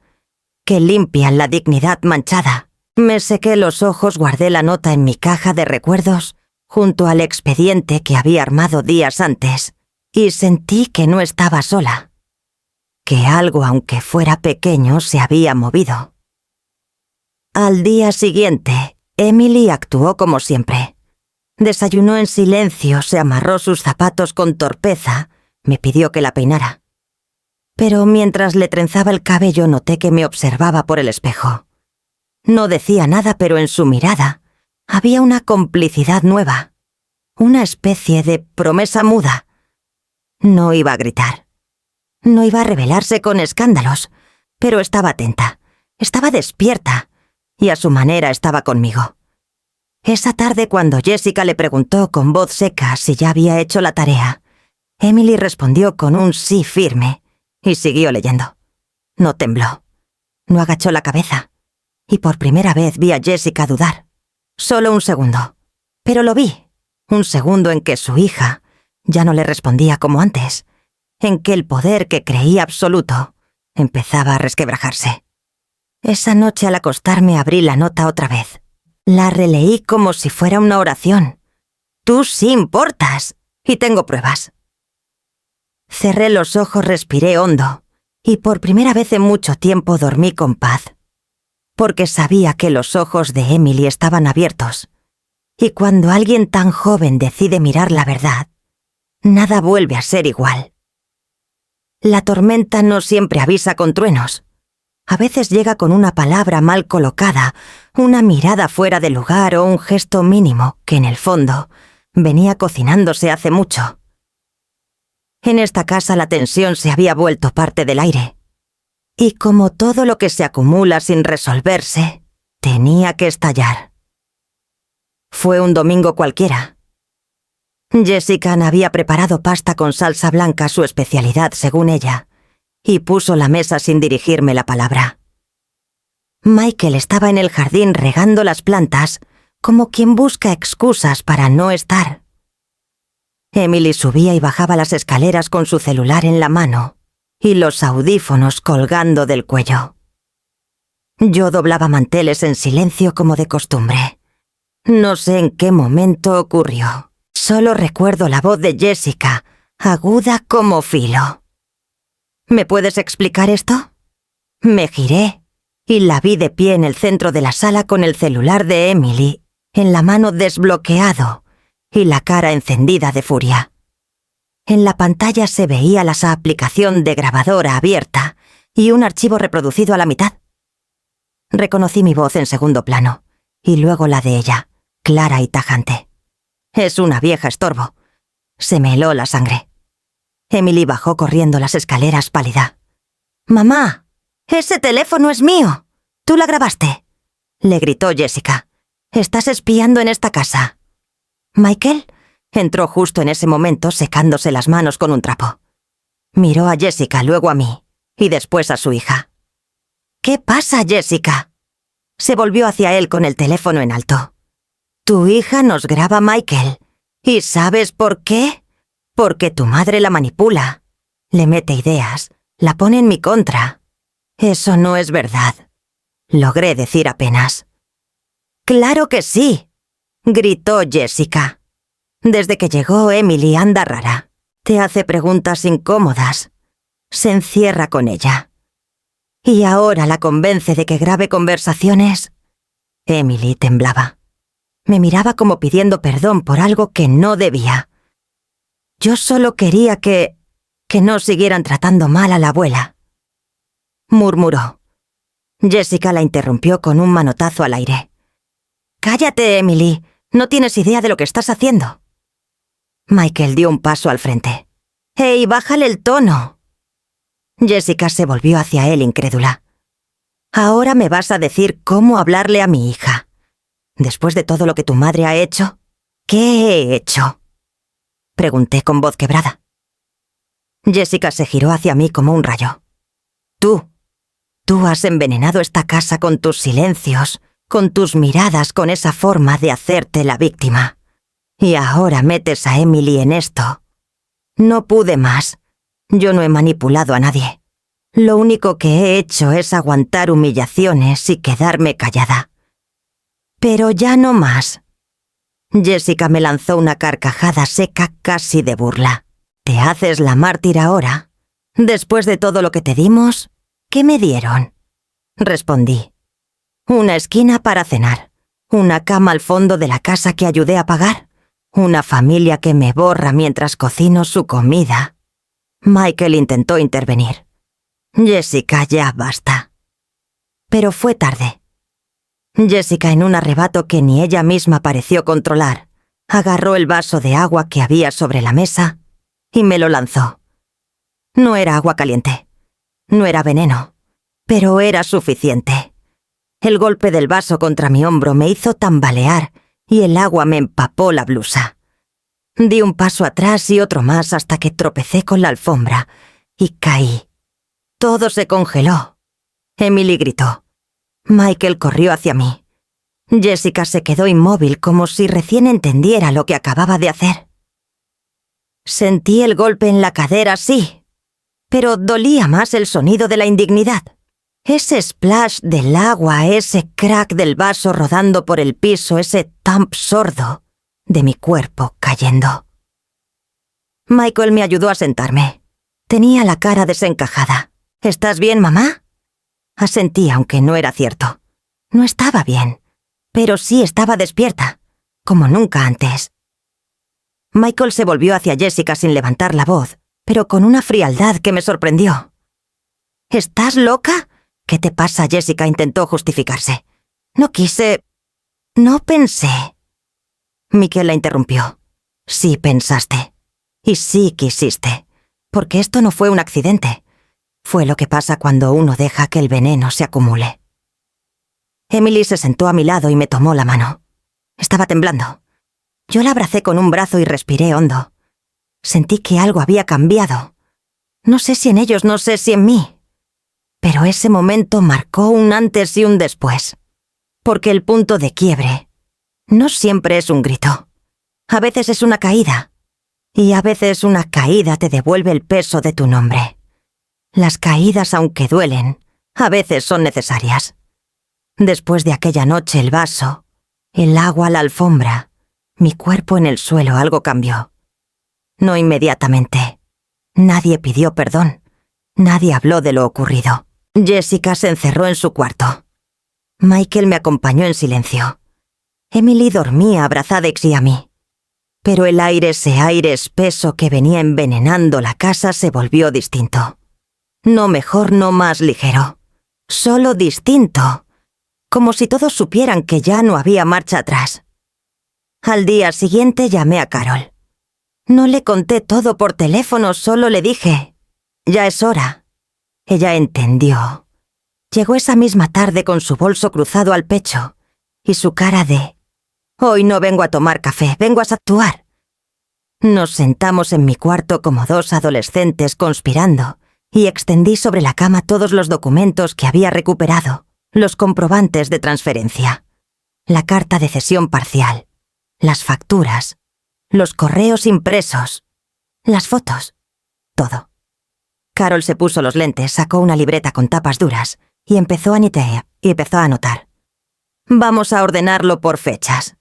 que limpian la dignidad manchada. Me sequé los ojos, guardé la nota en mi caja de recuerdos junto al expediente que había armado días antes, y sentí que no estaba sola, que algo, aunque fuera pequeño, se había movido. Al día siguiente, Emily actuó como siempre. Desayunó en silencio, se amarró sus zapatos con torpeza, me pidió que la peinara. Pero mientras le trenzaba el cabello noté que me observaba por el espejo. No decía nada, pero en su mirada había una complicidad nueva, una especie de promesa muda. No iba a gritar, no iba a rebelarse con escándalos, pero estaba atenta, estaba despierta, y a su manera estaba conmigo. Esa tarde, cuando Jessica le preguntó con voz seca si ya había hecho la tarea, Emily respondió con un sí firme y siguió leyendo. No tembló, no agachó la cabeza, y por primera vez vi a Jessica dudar. Solo un segundo, pero lo vi. Un segundo en que su hija ya no le respondía como antes, en que el poder que creía absoluto empezaba a resquebrajarse. Esa noche, al acostarme, abrí la nota otra vez. La releí como si fuera una oración. «Tú sí importas, y tengo pruebas». Cerré los ojos, respiré hondo, y por primera vez en mucho tiempo dormí con paz, porque sabía que los ojos de Emily estaban abiertos, y cuando alguien tan joven decide mirar la verdad, nada vuelve a ser igual. La tormenta no siempre avisa con truenos. A veces llega con una palabra mal colocada, una mirada fuera de lugar o un gesto mínimo que, en el fondo, venía cocinándose hace mucho. En esta casa la tensión se había vuelto parte del aire. Y como todo lo que se acumula sin resolverse, tenía que estallar. Fue un domingo cualquiera. Jessica había preparado pasta con salsa blanca, su especialidad según ella, y puso la mesa sin dirigirme la palabra. Michael estaba en el jardín regando las plantas, como quien busca excusas para no estar. Emily subía y bajaba las escaleras con su celular en la mano y los audífonos colgando del cuello. Yo doblaba manteles en silencio como de costumbre. No sé en qué momento ocurrió. Solo recuerdo la voz de Jessica, aguda como filo. «¿Me puedes explicar esto?» Me giré y la vi de pie en el centro de la sala con el celular de Emily en la mano, desbloqueado, y la cara encendida de furia. En la pantalla se veía la aplicación de grabadora abierta y un archivo reproducido a la mitad. Reconocí mi voz en segundo plano, y luego la de ella, clara y tajante. Es una vieja estorbo. Se me heló la sangre. Emily bajó corriendo las escaleras pálida. «Mamá, ese teléfono es mío. Tú la grabaste», le gritó Jessica. «Estás espiando en esta casa». Michael entró justo en ese momento secándose las manos con un trapo. Miró a Jessica, luego a mí, y después a su hija. «¿Qué pasa, Jessica?» Se volvió hacia él con el teléfono en alto. «Tu hija nos graba, Michael. ¿Y sabes por qué? Porque tu madre la manipula. Le mete ideas, la pone en mi contra. Eso no es verdad», logré decir apenas. «¡Claro que sí!», gritó Jessica. «Desde que llegó, Emily anda rara. Te hace preguntas incómodas. Se encierra con ella. Y ahora la convence de que grabe conversaciones». Emily temblaba. Me miraba como pidiendo perdón por algo que no debía. «Yo solo quería que no siguieran tratando mal a la abuela», murmuró. Jessica la interrumpió con un manotazo al aire. «Cállate, Emily. No tienes idea de lo que estás haciendo». Michael dio un paso al frente. «¡Hey, bájale el tono!». Jessica se volvió hacia él incrédula. «¿Ahora me vas a decir cómo hablarle a mi hija? Después de todo lo que tu madre ha hecho, ¿qué he hecho?», pregunté con voz quebrada. Jessica se giró hacia mí como un rayo. Tú has envenenado esta casa con tus silencios, con tus miradas, con esa forma de hacerte la víctima. Y ahora metes a Emily en esto. No pude más. Yo no he manipulado a nadie. Lo único que he hecho es aguantar humillaciones y quedarme callada. Pero ya no más». Jessica me lanzó una carcajada seca casi de burla. «¿Te haces la mártir ahora? Después de todo lo que te dimos, ¿qué me dieron?», respondí. «Una esquina para cenar, una cama al fondo de la casa que ayudé a pagar, una familia que me borra mientras cocino su comida». Michael intentó intervenir. «Jessica, ya basta». Pero fue tarde. Jessica, en un arrebato que ni ella misma pareció controlar, agarró el vaso de agua que había sobre la mesa y me lo lanzó. No era agua caliente, no era veneno, pero era suficiente. El golpe del vaso contra mi hombro me hizo tambalear y el agua me empapó la blusa. Di un paso atrás y otro más hasta que tropecé con la alfombra y caí. Todo se congeló. Emily gritó. Michael corrió hacia mí. Jessica se quedó inmóvil como si recién entendiera lo que acababa de hacer. Sentí el golpe en la cadera, sí, pero dolía más el sonido de la indignidad. Ese splash del agua, ese crack del vaso rodando por el piso, ese thump sordo de mi cuerpo cayendo. Michael me ayudó a sentarme. Tenía la cara desencajada. «¿Estás bien, mamá?». Asentí, aunque no era cierto. No estaba bien, pero sí estaba despierta, como nunca antes. Michael se volvió hacia Jessica sin levantar la voz, pero con una frialdad que me sorprendió. «¿Estás loca? ¿Qué te pasa?», Jessica intentó justificarse. No pensé». Michael la interrumpió. «Sí pensaste. Y sí quisiste. Porque esto no fue un accidente. Fue lo que pasa cuando uno deja que el veneno se acumule». Emily se sentó a mi lado y me tomó la mano. Estaba temblando. Yo la abracé con un brazo y respiré hondo. Sentí que algo había cambiado. No sé si en ellos, no sé si en mí. Pero ese momento marcó un antes y un después. Porque el punto de quiebre no siempre es un grito. A veces es una caída. Y a veces una caída te devuelve el peso de tu nombre. Las caídas, aunque duelen, a veces son necesarias. Después de aquella noche, el vaso, el agua, la alfombra, mi cuerpo en el suelo, algo cambió. No inmediatamente. Nadie pidió perdón. Nadie habló de lo ocurrido. Jessica se encerró en su cuarto. Michael me acompañó en silencio. Emily dormía abrazada a mí. Pero el aire, ese aire espeso que venía envenenando la casa, se volvió distinto. No mejor, no más ligero. Solo distinto. Como si todos supieran que ya no había marcha atrás. Al día siguiente llamé a Carol. No le conté todo por teléfono, solo le dije: «Ya es hora». Ella entendió. Llegó esa misma tarde con su bolso cruzado al pecho y su cara de: «Hoy no vengo a tomar café, vengo a actuar». Nos sentamos en mi cuarto como dos adolescentes conspirando y extendí sobre la cama todos los documentos que había recuperado, los comprobantes de transferencia, la carta de cesión parcial, las facturas, los correos impresos, las fotos, todo. Carol se puso los lentes, sacó una libreta con tapas duras y empezó a anotar. «Vamos a ordenarlo por fechas»,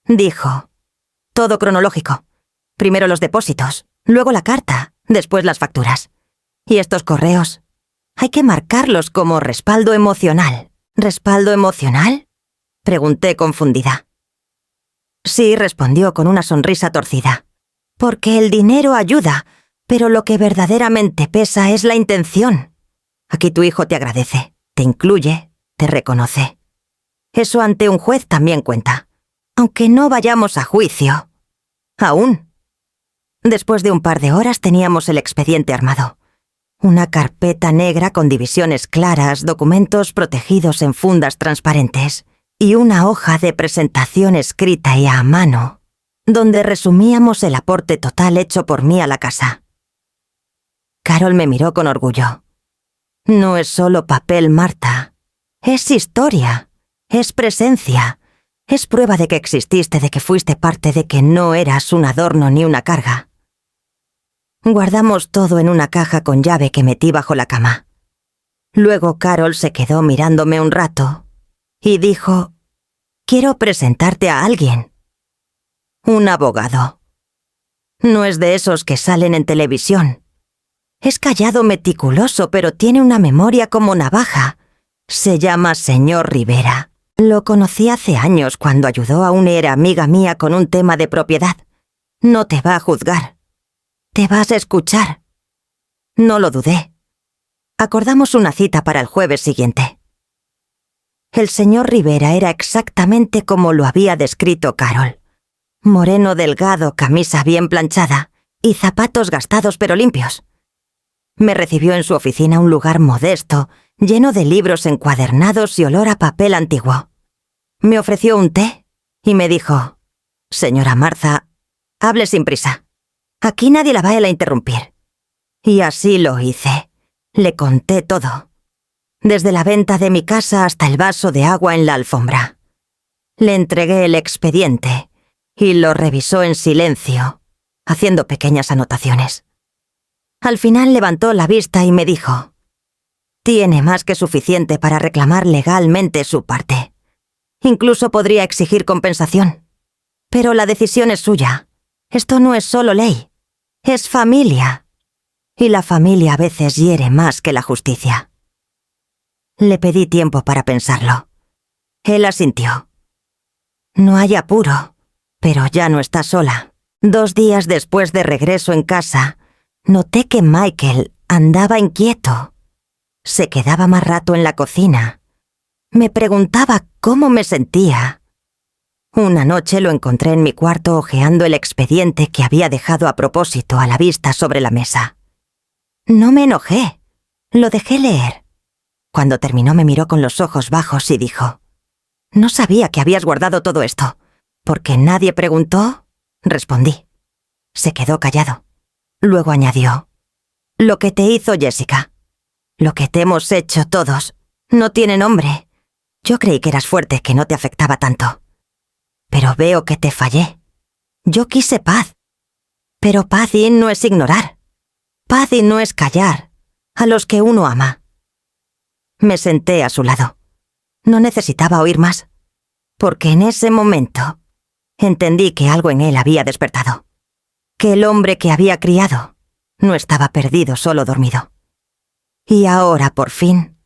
dijo. «Todo cronológico. Primero los depósitos, luego la carta, después las facturas. Y estos correos, hay que marcarlos como respaldo emocional». «¿Respaldo emocional?», pregunté confundida. «Sí», respondió con una sonrisa torcida. «Porque el dinero ayuda, pero lo que verdaderamente pesa es la intención. Aquí tu hijo te agradece, te incluye, te reconoce. Eso ante un juez también cuenta, aunque no vayamos a juicio. Aún». Después de un par de horas teníamos el expediente armado. Una carpeta negra con divisiones claras, documentos protegidos en fundas transparentes y una hoja de presentación escrita y a mano, donde resumíamos el aporte total hecho por mí a la casa. Carol me miró con orgullo. «No es solo papel, Marta. Es historia. Es presencia. Es prueba de que exististe, de que fuiste parte, de que no eras un adorno ni una carga». Guardamos todo en una caja con llave que metí bajo la cama. Luego Carol se quedó mirándome un rato y dijo: «Quiero presentarte a alguien. Un abogado. No es de esos que salen en televisión. Es callado, meticuloso, pero tiene una memoria como navaja. Se llama señor Rivera. Lo conocí hace años cuando ayudó a una amiga mía con un tema de propiedad. No te va a juzgar. Te vas a escuchar». No lo dudé. Acordamos una cita para el jueves siguiente. El señor Rivera era exactamente como lo había descrito Carol. Moreno delgado, camisa bien planchada y zapatos gastados pero limpios. Me recibió en su oficina, un lugar modesto, lleno de libros encuadernados y olor a papel antiguo. Me ofreció un té y me dijo: «Señora Martha, hable sin prisa. Aquí nadie la va a interrumpir». Y así lo hice. Le conté todo. Desde la venta de mi casa hasta el vaso de agua en la alfombra. Le entregué el expediente y lo revisó en silencio, haciendo pequeñas anotaciones. Al final levantó la vista y me dijo: «Tiene más que suficiente para reclamar legalmente su parte. Incluso podría exigir compensación. Pero la decisión es suya. Esto no es solo ley, es familia. Y la familia a veces hiere más que la justicia». Le pedí tiempo para pensarlo. Él asintió. «No hay apuro, pero ya no está sola». 2 días después de regreso en casa, noté que Michael andaba inquieto. Se quedaba más rato en la cocina. Me preguntaba cómo me sentía. Una noche lo encontré en mi cuarto hojeando el expediente que había dejado a propósito a la vista sobre la mesa. No me enojé. Lo dejé leer. Cuando terminó me miró con los ojos bajos y dijo: «No sabía que habías guardado todo esto». «¿Porque nadie preguntó?», respondí. Se quedó callado. Luego añadió: «Lo que te hizo Jessica, lo que te hemos hecho todos, no tiene nombre. Yo creí que eras fuerte, que no te afectaba tanto. Pero veo que te fallé. Yo quise paz. Pero paz no es ignorar. Paz no es callar a los que uno ama». Me senté a su lado. No necesitaba oír más, porque en ese momento entendí que algo en él había despertado. Que el hombre que había criado no estaba perdido, solo dormido. Y ahora, por fin,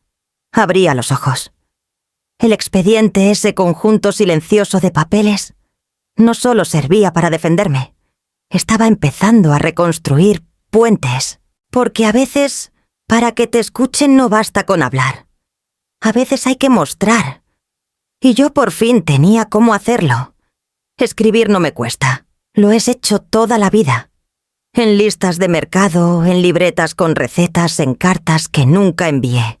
abría los ojos. El expediente, ese conjunto silencioso de papeles, no solo servía para defenderme, estaba empezando a reconstruir puentes, porque a veces, para que te escuchen no basta con hablar. A veces hay que mostrar. Y yo por fin tenía cómo hacerlo. Escribir no me cuesta. Lo he hecho toda la vida. En listas de mercado, en libretas con recetas, en cartas que nunca envié.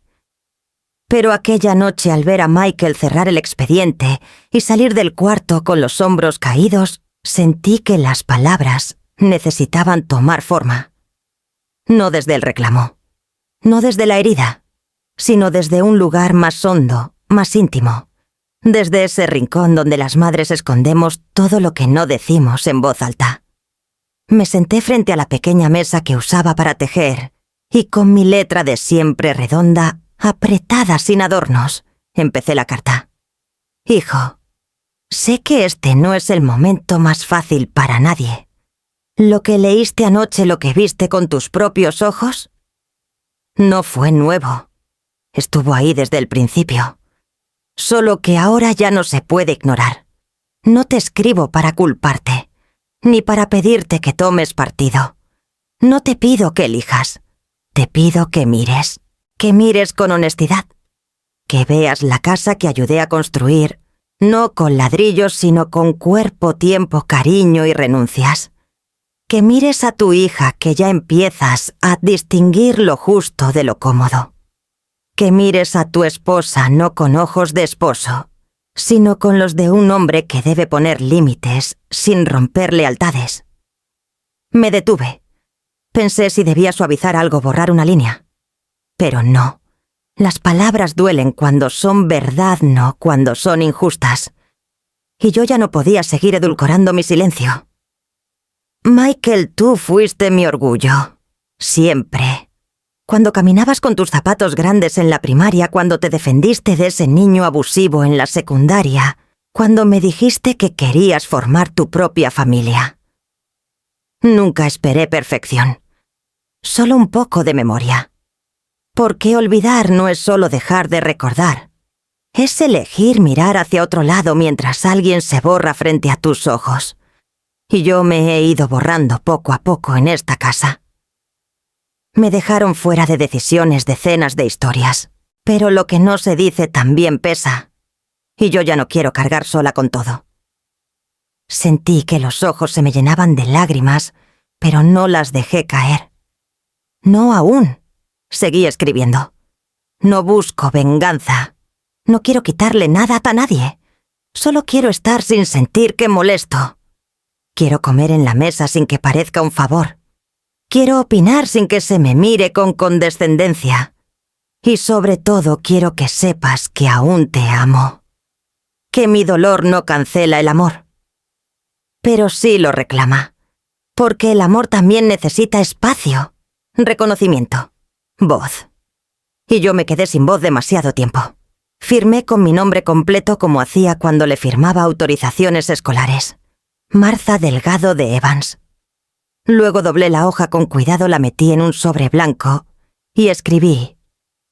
Pero aquella noche, al ver a Michael cerrar el expediente y salir del cuarto con los hombros caídos, sentí que las palabras necesitaban tomar forma. No desde el reclamo, no desde la herida, sino desde un lugar más hondo, más íntimo, desde ese rincón donde las madres escondemos todo lo que no decimos en voz alta. Me senté frente a la pequeña mesa que usaba para tejer y con mi letra de siempre redonda, apretada sin adornos, empecé la carta. Hijo, sé que este no es el momento más fácil para nadie. ¿Lo que leíste anoche lo que viste con tus propios ojos? No fue nuevo. Estuvo ahí desde el principio. Solo que ahora ya no se puede ignorar. No te escribo para culparte, ni para pedirte que tomes partido. No te pido que elijas. Te pido que mires con honestidad. Que veas la casa que ayudé a construir, no con ladrillos, sino con cuerpo, tiempo, cariño y renuncias. Que mires a tu hija que ya empiezas a distinguir lo justo de lo cómodo. Que mires a tu esposa no con ojos de esposo, sino con los de un hombre que debe poner límites sin romper lealtades. Me detuve. Pensé si debía suavizar algo, borrar una línea. Pero no. Las palabras duelen cuando son verdad, no cuando son injustas. Y yo ya no podía seguir edulcorando mi silencio. Michael, tú fuiste mi orgullo. Siempre. Cuando caminabas con tus zapatos grandes en la primaria, cuando te defendiste de ese niño abusivo en la secundaria, cuando me dijiste que querías formar tu propia familia. Nunca esperé perfección. Solo un poco de memoria. Porque olvidar no es solo dejar de recordar. Es elegir mirar hacia otro lado mientras alguien se borra frente a tus ojos. Y yo me he ido borrando poco a poco en esta casa. Me dejaron fuera de decisiones decenas de historias, pero lo que no se dice también pesa. Y yo ya no quiero cargar sola con todo. Sentí que los ojos se me llenaban de lágrimas, pero no las dejé caer. No aún. Seguí escribiendo. No busco venganza. No quiero quitarle nada a nadie. Solo quiero estar sin sentir que molesto. Quiero comer en la mesa sin que parezca un favor. Quiero opinar sin que se me mire con condescendencia. Y sobre todo quiero que sepas que aún te amo. Que mi dolor no cancela el amor. Pero sí lo reclama. Porque el amor también necesita espacio, reconocimiento. Voz. Y yo me quedé sin voz demasiado tiempo. Firmé con mi nombre completo como hacía cuando le firmaba autorizaciones escolares. Martha Delgado de Evans. Luego doblé la hoja con cuidado, la metí en un sobre blanco y escribí: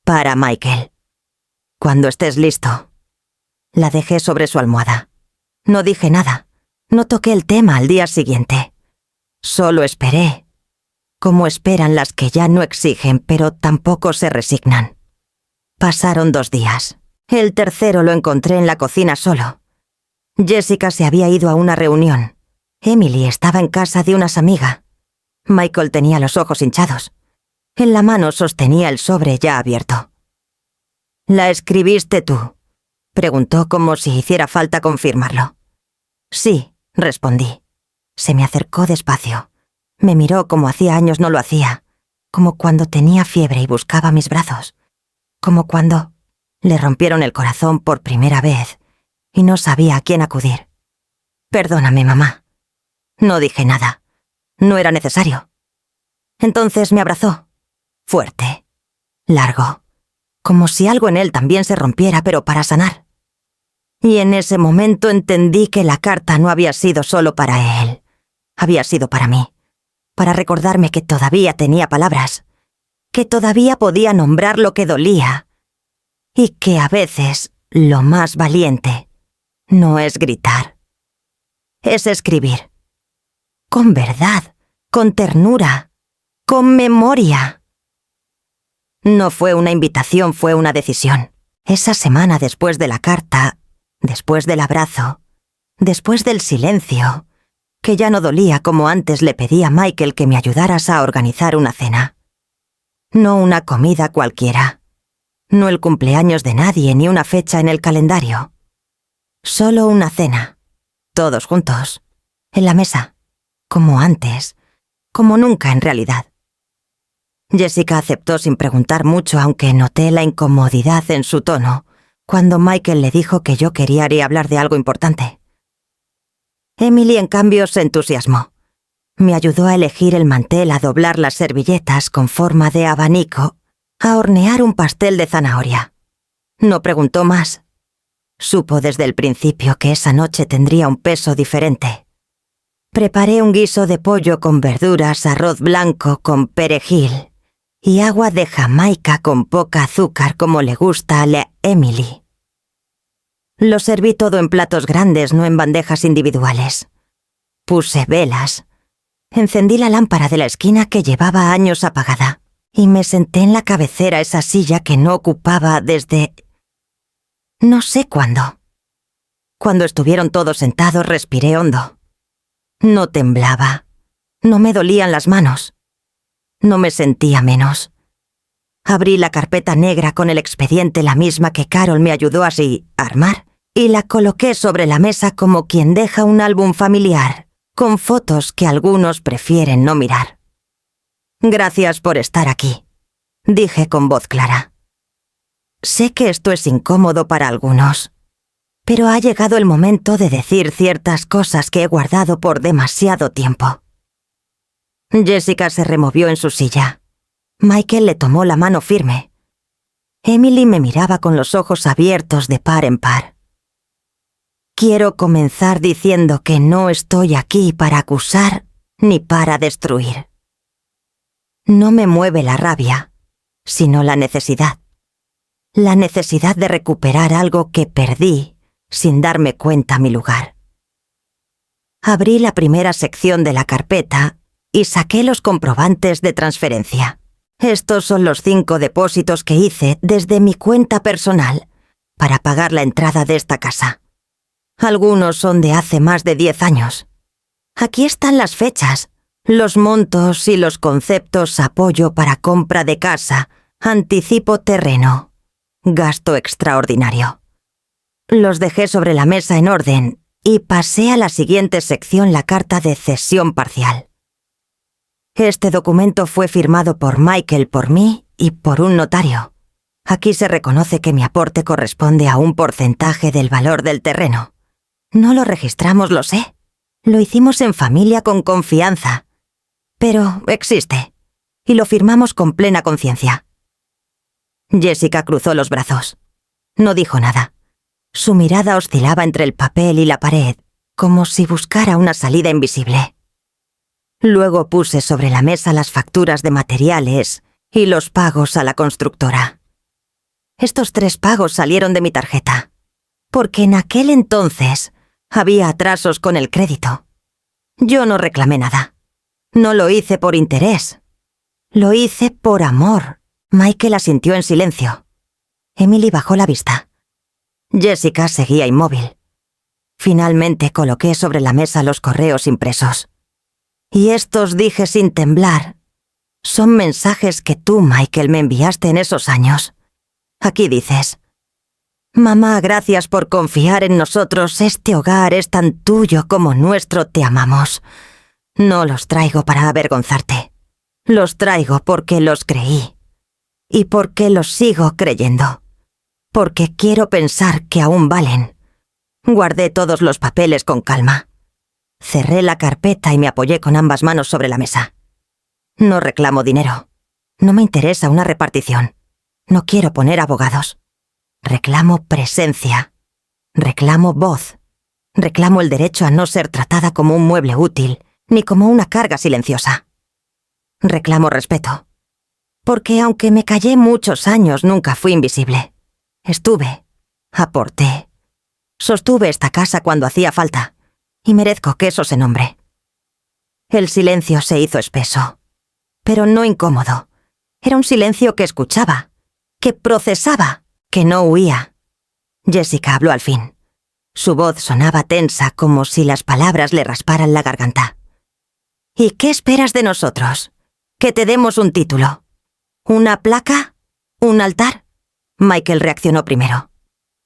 para Michael. Cuando estés listo. La dejé sobre su almohada. No dije nada. No toqué el tema al día siguiente. Solo esperé. Como esperan las que ya no exigen, pero tampoco se resignan. Pasaron 2 días. El tercero lo encontré en la cocina solo. Jessica se había ido a una reunión. Emily estaba en casa de unas amigas. Michael tenía los ojos hinchados. En la mano sostenía el sobre ya abierto. ¿La escribiste tú?, preguntó como si hiciera falta confirmarlo. Sí, respondí. Se me acercó despacio. Me miró como hacía años no lo hacía, como cuando tenía fiebre y buscaba mis brazos, como cuando le rompieron el corazón por primera vez y no sabía a quién acudir. Perdóname, mamá. No dije nada. No era necesario. Entonces me abrazó. Fuerte. Largo. Como si algo en él también se rompiera, pero para sanar. Y en ese momento entendí que la carta no había sido solo para él. Había sido para mí. Para recordarme que todavía tenía palabras. Que todavía podía nombrar lo que dolía. Y que a veces lo más valiente no es gritar. Es escribir. Con verdad, con ternura, con memoria. No fue una invitación, fue una decisión. Esa semana después de la carta, después del abrazo, después del silencio, que ya no dolía como antes, le pedí a Michael que me ayudaras a organizar una cena. No una comida cualquiera. No el cumpleaños de nadie ni una fecha en el calendario. Solo una cena. Todos juntos. En la mesa. Como antes. Como nunca en realidad. Jessica aceptó sin preguntar mucho, aunque noté la incomodidad en su tono cuando Michael le dijo que yo quería hablar de algo importante. Emily, en cambio, se entusiasmó. Me ayudó a elegir el mantel, a doblar las servilletas con forma de abanico, a hornear un pastel de zanahoria. No preguntó más. Supo desde el principio que esa noche tendría un peso diferente. Preparé un guiso de pollo con verduras, arroz blanco con perejil y agua de Jamaica con poca azúcar como le gusta a Emily. Lo serví todo en platos grandes, no en bandejas individuales. Puse velas. Encendí la lámpara de la esquina que llevaba años apagada y me senté en la cabecera, esa silla que no ocupaba desde... no sé cuándo. Cuando estuvieron todos sentados, respiré hondo. No temblaba. No me dolían las manos. No me sentía menos. Abrí la carpeta negra con el expediente, la misma que Carol me ayudó a armar, y la coloqué sobre la mesa como quien deja un álbum familiar, con fotos que algunos prefieren no mirar. Gracias por estar aquí, dije con voz clara. Sé que esto es incómodo para algunos, pero ha llegado el momento de decir ciertas cosas que he guardado por demasiado tiempo. Jessica se removió en su silla. Michael le tomó la mano firme. Emily me miraba con los ojos abiertos de par en par. Quiero comenzar diciendo que no estoy aquí para acusar ni para destruir. No me mueve la rabia, sino la necesidad. La necesidad de recuperar algo que perdí sin darme cuenta mi lugar. Abrí la primera sección de la carpeta y saqué los comprobantes de transferencia. Estos son los 5 depósitos que hice desde mi cuenta personal para pagar la entrada de esta casa. Algunos son de hace más de 10 años. Aquí están las fechas, los montos y los conceptos: apoyo para compra de casa, anticipo terreno, gasto extraordinario. Los dejé sobre la mesa en orden y pasé a la siguiente sección, la carta de cesión parcial. Este documento fue firmado por Michael, por mí y por un notario. Aquí se reconoce que mi aporte corresponde a un porcentaje del valor del terreno. No lo registramos, lo sé. Lo hicimos en familia con confianza. Pero existe, y lo firmamos con plena conciencia. Jessica cruzó los brazos. No dijo nada. Su mirada oscilaba entre el papel y la pared, como si buscara una salida invisible. Luego puse sobre la mesa las facturas de materiales y los pagos a la constructora. Estos 3 pagos salieron de mi tarjeta, porque en aquel entonces había atrasos con el crédito. Yo no reclamé nada. No lo hice por interés. Lo hice por amor. Michael asintió en silencio. Emily bajó la vista. Jessica seguía inmóvil. Finalmente coloqué sobre la mesa los correos impresos. Y estos, dije sin temblar, son mensajes que tú, Michael, me enviaste en esos años. Aquí dices: mamá, gracias por confiar en nosotros. Este hogar es tan tuyo como nuestro. Te amamos. No los traigo para avergonzarte. Los traigo porque los creí. Y porque los sigo creyendo. Porque quiero pensar que aún valen. Guardé todos los papeles con calma. Cerré la carpeta y me apoyé con ambas manos sobre la mesa. No reclamo dinero. No me interesa una repartición. No quiero poner abogados. Reclamo presencia. Reclamo voz. Reclamo el derecho a no ser tratada como un mueble útil, ni como una carga silenciosa. Reclamo respeto. Porque aunque me callé muchos años, nunca fui invisible. Estuve, aporté, sostuve esta casa cuando hacía falta, y merezco que eso se nombre. El silencio se hizo espeso, pero no incómodo. Era un silencio que escuchaba, que procesaba, que no huía. Jessica habló al fin. Su voz sonaba tensa como si las palabras le rasparan la garganta. ¿Y qué esperas de nosotros? ¿Que te demos un título? ¿Una placa? ¿Un altar? Michael reaccionó primero.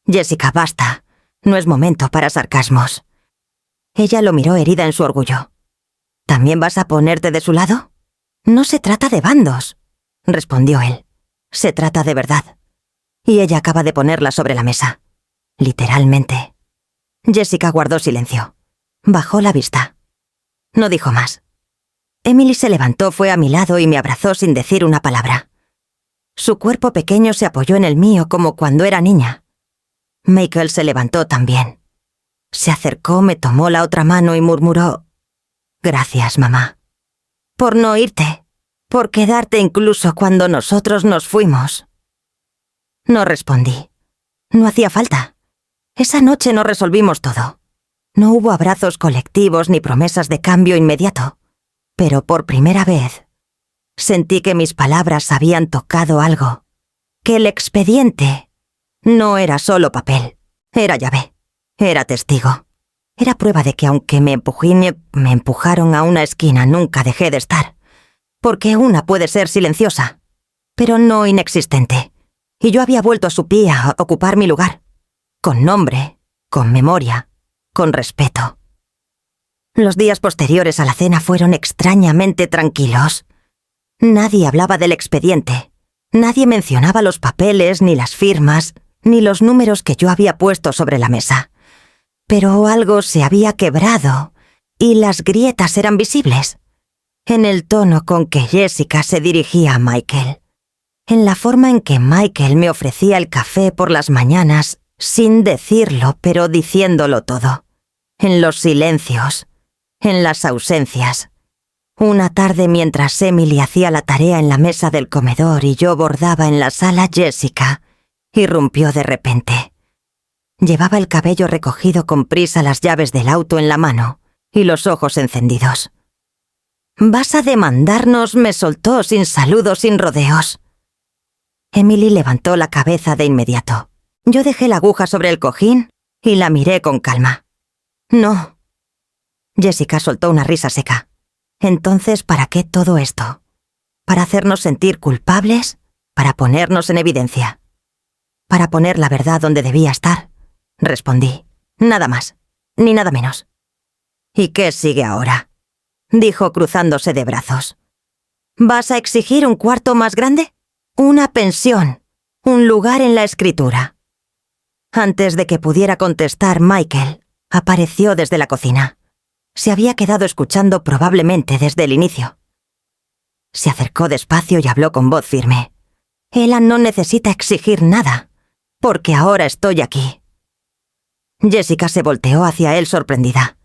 Jessica, basta. No es momento para sarcasmos. Ella lo miró herida en su orgullo. ¿También vas a ponerte de su lado? No se trata de bandos, respondió él. Se trata de verdad. Y ella acaba de ponerla sobre la mesa. Literalmente. Jessica guardó silencio. Bajó la vista. No dijo más. Emily se levantó, fue a mi lado y me abrazó sin decir una palabra. Su cuerpo pequeño se apoyó en el mío como cuando era niña. Michael se levantó también. Se acercó, me tomó la otra mano y murmuró: «Gracias, mamá. Por no irte. Por quedarte incluso cuando nosotros nos fuimos». No respondí. No hacía falta. Esa noche no resolvimos todo. No hubo abrazos colectivos ni promesas de cambio inmediato. Pero por primera vez, sentí que mis palabras habían tocado algo. Que el expediente no era solo papel. Era llave. Era testigo. Era prueba de que aunque me empujaron a una esquina, nunca dejé de estar. Porque una puede ser silenciosa, pero no inexistente. Y yo había vuelto a su pie a ocupar mi lugar. Con nombre, con memoria, con respeto. Los días posteriores a la cena fueron extrañamente tranquilos. Nadie hablaba del expediente. Nadie mencionaba los papeles, ni las firmas, ni los números que yo había puesto sobre la mesa. Pero algo se había quebrado, y las grietas eran visibles. En el tono con que Jessica se dirigía a Michael. En la forma en que Michael me ofrecía el café por las mañanas, sin decirlo, pero diciéndolo todo. En los silencios. En las ausencias. Una tarde mientras Emily hacía la tarea en la mesa del comedor y yo bordaba en la sala, Jessica irrumpió de repente. Llevaba el cabello recogido con prisa, las llaves del auto en la mano y los ojos encendidos. «¿Vas a demandarnos?», me soltó sin saludo, sin rodeos. Emily levantó la cabeza de inmediato. Yo dejé la aguja sobre el cojín y la miré con calma. «No». Jessica soltó una risa seca. «Entonces, ¿para qué todo esto? ¿Para hacernos sentir culpables? ¿Para ponernos en evidencia? Para poner la verdad donde debía estar», respondí. «Nada más, ni nada menos». «¿Y qué sigue ahora?», dijo cruzándose de brazos. «¿Vas a exigir un cuarto más grande? Una pensión, un lugar en la escritura». Antes de que pudiera contestar, Michael apareció desde la cocina. Se había quedado escuchando probablemente desde el inicio. Se acercó despacio y habló con voz firme. «Ella no necesita exigir nada, porque ahora estoy aquí». Jessica se volteó hacia él sorprendida.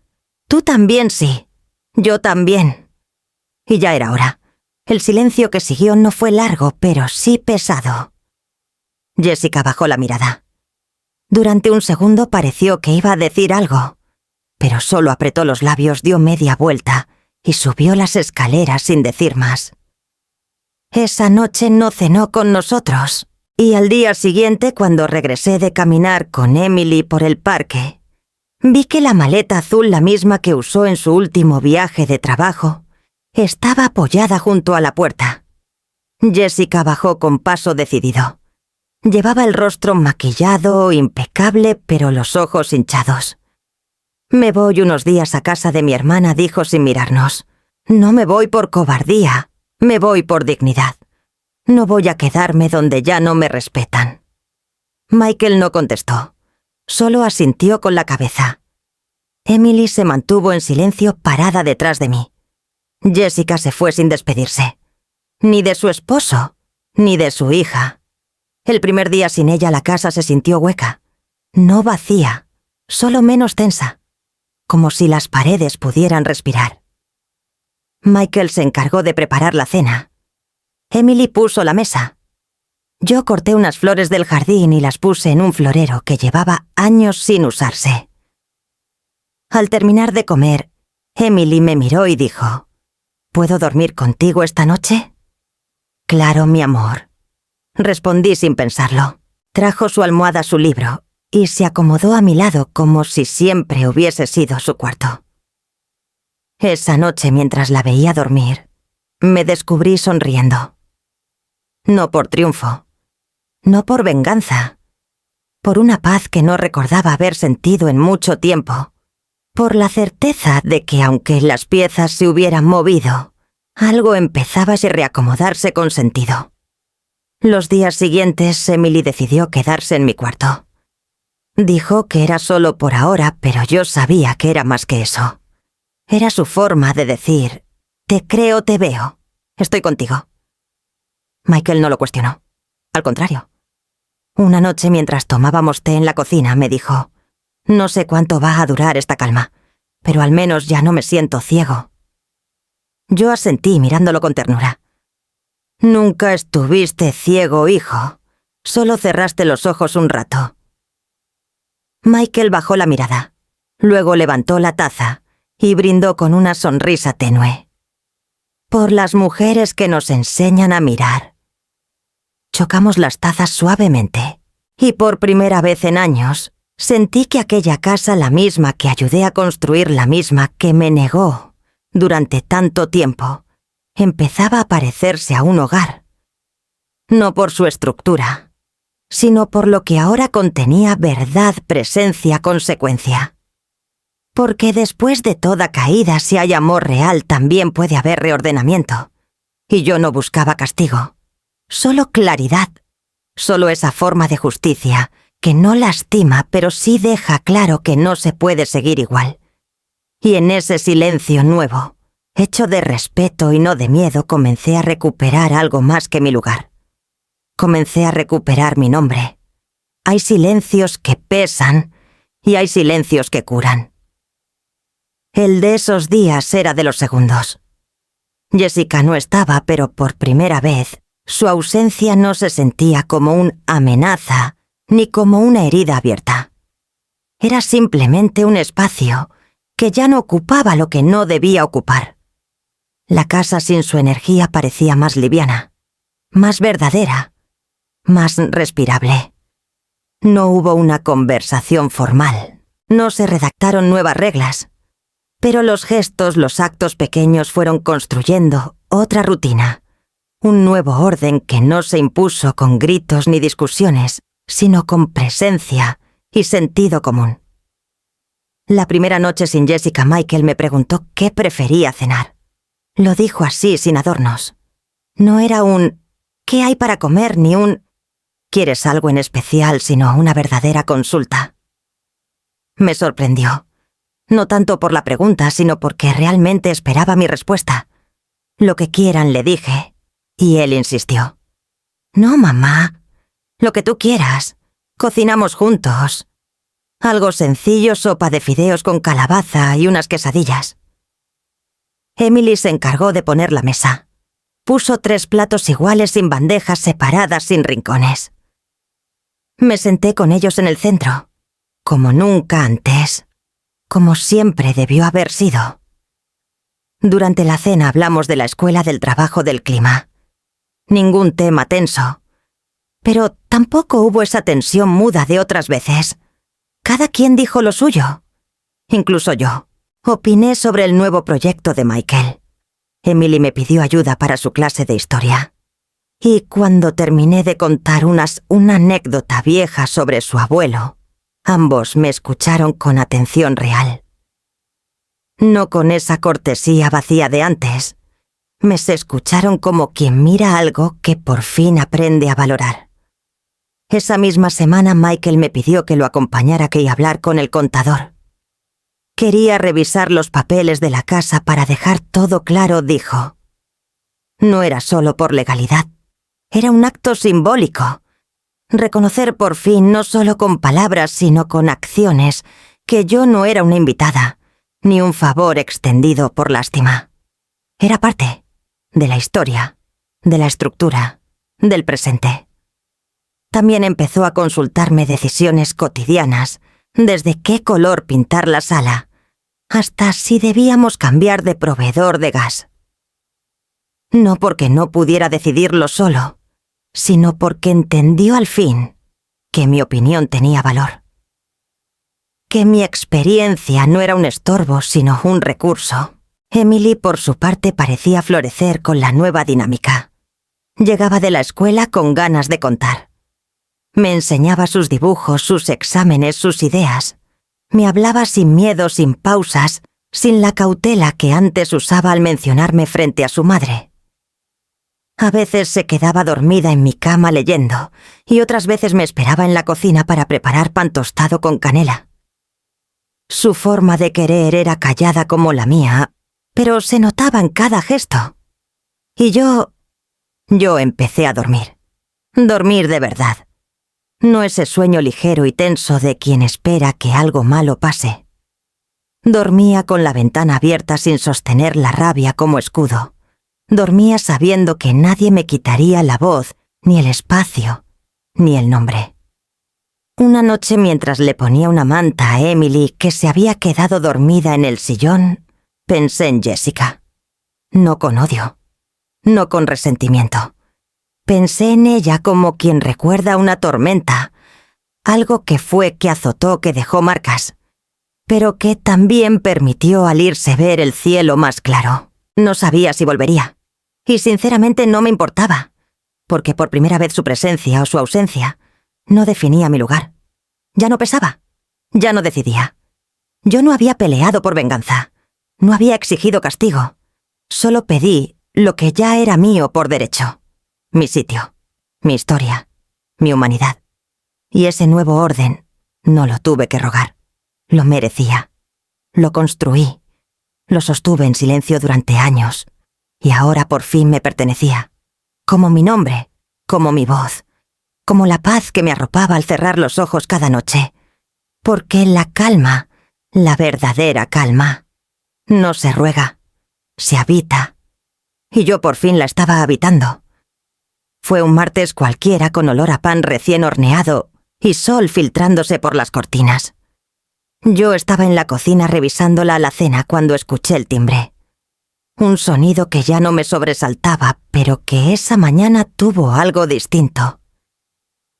«Tú también, sí. Yo también». Y ya era hora. El silencio que siguió no fue largo, pero sí pesado. Jessica bajó la mirada. Durante un segundo pareció que iba a decir algo, pero solo apretó los labios, dio media vuelta y subió las escaleras sin decir más. Esa noche no cenó con nosotros, y al día siguiente, cuando regresé de caminar con Emily por el parque, vi que la maleta azul, la misma que usó en su último viaje de trabajo, estaba apoyada junto a la puerta. Jessica bajó con paso decidido. Llevaba el rostro maquillado, impecable, pero los ojos hinchados. «Me voy unos días a casa de mi hermana», dijo sin mirarnos. «No me voy por cobardía, me voy por dignidad. No voy a quedarme donde ya no me respetan». Michael no contestó, solo asintió con la cabeza. Emily se mantuvo en silencio, parada detrás de mí. Jessica se fue sin despedirse. Ni de su esposo, ni de su hija. El primer día sin ella la casa se sintió hueca. No vacía, solo menos tensa. Como si las paredes pudieran respirar. Michael se encargó de preparar la cena. Emily puso la mesa. Yo corté unas flores del jardín y las puse en un florero que llevaba años sin usarse. Al terminar de comer, Emily me miró y dijo: «¿Puedo dormir contigo esta noche?». «Claro, mi amor», respondí sin pensarlo. Trajo su almohada, su libro, y se acomodó a mi lado como si siempre hubiese sido su cuarto. Esa noche, mientras la veía dormir, me descubrí sonriendo. No por triunfo, no por venganza, por una paz que no recordaba haber sentido en mucho tiempo, por la certeza de que aunque las piezas se hubieran movido, algo empezaba a reacomodarse con sentido. Los días siguientes, Emily decidió quedarse en mi cuarto. Dijo que era solo por ahora, pero yo sabía que era más que eso. Era su forma de decir, te creo, te veo, estoy contigo. Michael no lo cuestionó. Al contrario. Una noche mientras tomábamos té en la cocina me dijo, no sé cuánto va a durar esta calma, pero al menos ya no me siento ciego. Yo asentí mirándolo con ternura. Nunca estuviste ciego, hijo. Solo cerraste los ojos un rato. Michael bajó la mirada. Luego levantó la taza y brindó con una sonrisa tenue. Por las mujeres que nos enseñan a mirar. Chocamos las tazas suavemente, y por primera vez en años, sentí que aquella casa, la misma que ayudé a construir, la misma que me negó durante tanto tiempo, empezaba a parecerse a un hogar. No por su estructura, sino por lo que ahora contenía: verdad, presencia, consecuencia. Porque después de toda caída, si hay amor real, también puede haber reordenamiento. Y yo no buscaba castigo, solo claridad, solo esa forma de justicia que no lastima, pero sí deja claro que no se puede seguir igual. Y en ese silencio nuevo, hecho de respeto y no de miedo, comencé a recuperar algo más que mi lugar. Comencé a recuperar mi nombre. Hay silencios que pesan y hay silencios que curan. El de esos días era de los segundos. Jessica no estaba, pero por primera vez, su ausencia no se sentía como una amenaza ni como una herida abierta. Era simplemente un espacio que ya no ocupaba lo que no debía ocupar. La casa sin su energía parecía más liviana, más verdadera, más respirable. No hubo una conversación formal, no se redactaron nuevas reglas, pero los gestos, los actos pequeños fueron construyendo otra rutina, un nuevo orden que no se impuso con gritos ni discusiones, sino con presencia y sentido común. La primera noche sin Jessica, Michael me preguntó qué prefería cenar. Lo dijo así, sin adornos. No era un ¿qué hay para comer? Ni un ¿quieres algo en especial? Sino una verdadera consulta. Me sorprendió. No tanto por la pregunta, sino porque realmente esperaba mi respuesta. Lo que quieran, le dije, y él insistió. No, mamá. Lo que tú quieras. Cocinamos juntos. Algo sencillo, sopa de fideos con calabaza y unas quesadillas. Emily se encargó de poner la mesa. Puso 3 platos iguales sin bandejas separadas, sin rincones. Me senté con ellos en el centro, como nunca antes, como siempre debió haber sido. Durante la cena hablamos de la escuela, del trabajo, del clima. Ningún tema tenso. Pero tampoco hubo esa tensión muda de otras veces. Cada quien dijo lo suyo. Incluso yo. Opiné sobre el nuevo proyecto de Michael. Emily me pidió ayuda para su clase de historia. Y cuando terminé de contar una anécdota vieja sobre su abuelo, ambos me escucharon con atención real. No con esa cortesía vacía de antes. Me escucharon como quien mira algo que por fin aprende a valorar. Esa misma semana Michael me pidió que lo acompañara y hablar con el contador. Quería revisar los papeles de la casa para dejar todo claro, dijo. No era solo por legalidad, era un acto simbólico. Reconocer por fin, no solo con palabras, sino con acciones, que yo no era una invitada, ni un favor extendido por lástima. Era parte de la historia, de la estructura, del presente. También empezó a consultarme decisiones cotidianas, desde qué color pintar la sala, hasta si debíamos cambiar de proveedor de gas. No porque no pudiera decidirlo solo, sino porque entendió al fin que mi opinión tenía valor. que mi experiencia no era un estorbo, sino un recurso. Emily, por su parte, parecía florecer con la nueva dinámica. Llegaba de la escuela con ganas de contar. Me enseñaba sus dibujos, sus exámenes, sus ideas. Me hablaba sin miedo, sin pausas, sin la cautela que antes usaba al mencionarme frente a su madre. A veces se quedaba dormida en mi cama leyendo, y otras veces me esperaba en la cocina para preparar pan tostado con canela. Su forma de querer era callada como la mía, pero se notaba en cada gesto. Y yo empecé a dormir. Dormir de verdad. No ese sueño ligero y tenso de quien espera que algo malo pase. Dormía con la ventana abierta sin sostener la rabia como escudo. Dormía sabiendo que nadie me quitaría la voz, ni el espacio, ni el nombre. Una noche, mientras le ponía una manta a Emily, que se había quedado dormida en el sillón, pensé en Jessica. No con odio, no con resentimiento. Pensé en ella como quien recuerda una tormenta, algo que fue, que azotó, que dejó marcas, pero que también permitió al irse ver el cielo más claro. No sabía si volvería, y sinceramente no me importaba, porque por primera vez su presencia o su ausencia no definía mi lugar. Ya no pesaba, ya no decidía. Yo no había peleado por venganza, no había exigido castigo, solo pedí lo que ya era mío por derecho. Mi sitio, mi historia, mi humanidad. Y ese nuevo orden no lo tuve que rogar. Lo merecía. Lo construí. Lo sostuve en silencio durante años. Y ahora por fin me pertenecía. Como mi nombre, como mi voz, como la paz que me arropaba al cerrar los ojos cada noche. Porque la calma, la verdadera calma, no se ruega, se habita. Y yo por fin la estaba habitando. Fue un martes cualquiera con olor a pan recién horneado y sol filtrándose por las cortinas. Yo estaba en la cocina revisando la alacena cuando escuché el timbre. Un sonido que ya no me sobresaltaba, pero que esa mañana tuvo algo distinto.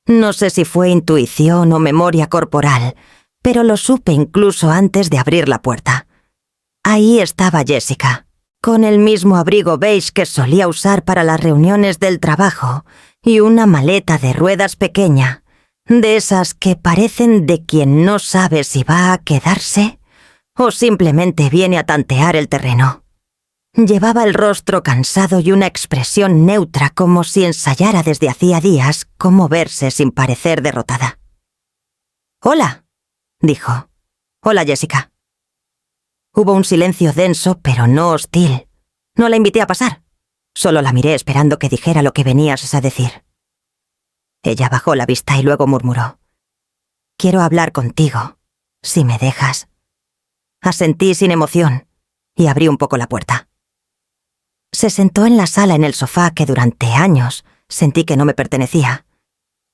No sé si fue intuición o memoria corporal, pero lo supe incluso antes de abrir la puerta. Ahí estaba Jessica, con el mismo abrigo beige que solía usar para las reuniones del trabajo y una maleta de ruedas pequeña, de esas que parecen de quien no sabe si va a quedarse o simplemente viene a tantear el terreno. Llevaba el rostro cansado y una expresión neutra, como si ensayara desde hacía días cómo verse sin parecer derrotada. «Hola», dijo. «Hola, Jessica». Hubo un silencio denso, pero no hostil. No la invité a pasar. Solo la miré esperando que dijera lo que venías a decir. Ella bajó la vista y luego murmuró: «Quiero hablar contigo, si me dejas». Asentí sin emoción y abrí un poco la puerta. Se sentó en la sala en el sofá que durante años sentí que no me pertenecía.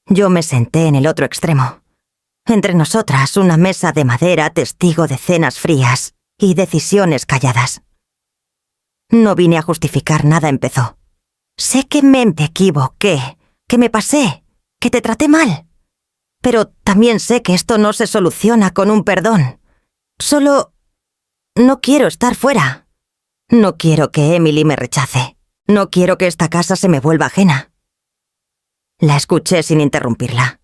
Yo me senté en el otro extremo. Entre nosotras, una mesa de madera testigo de cenas frías y decisiones calladas. No vine a justificar nada, empezó. «Sé que me equivoqué, que me pasé, que te traté mal. Pero también sé que esto no se soluciona con un perdón. Solo no quiero estar fuera. No quiero que Emily me rechace. No quiero que esta casa se me vuelva ajena». La escuché sin interrumpirla.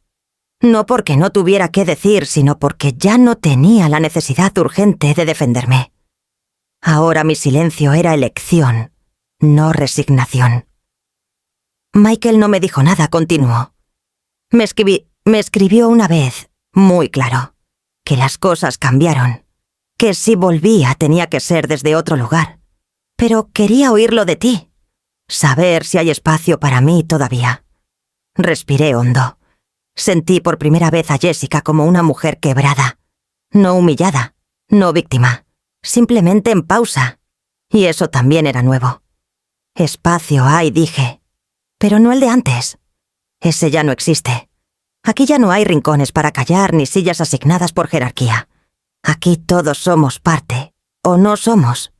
No porque no tuviera qué decir, sino porque ya no tenía la necesidad urgente de defenderme. Ahora mi silencio era elección, no resignación. Michael no me dijo nada, continuó. Me escribió una vez, muy claro, que las cosas cambiaron, que si volvía tenía que ser desde otro lugar. Pero quería oírlo de ti, saber si hay espacio para mí todavía. Respiré hondo. Sentí por primera vez a Jessica como una mujer quebrada, no humillada, no víctima, simplemente en pausa. Y eso también era nuevo. Espacio hay, dije, pero no el de antes. Ese ya no existe. Aquí ya no hay rincones para callar ni sillas asignadas por jerarquía. Aquí todos somos parte, o no somos.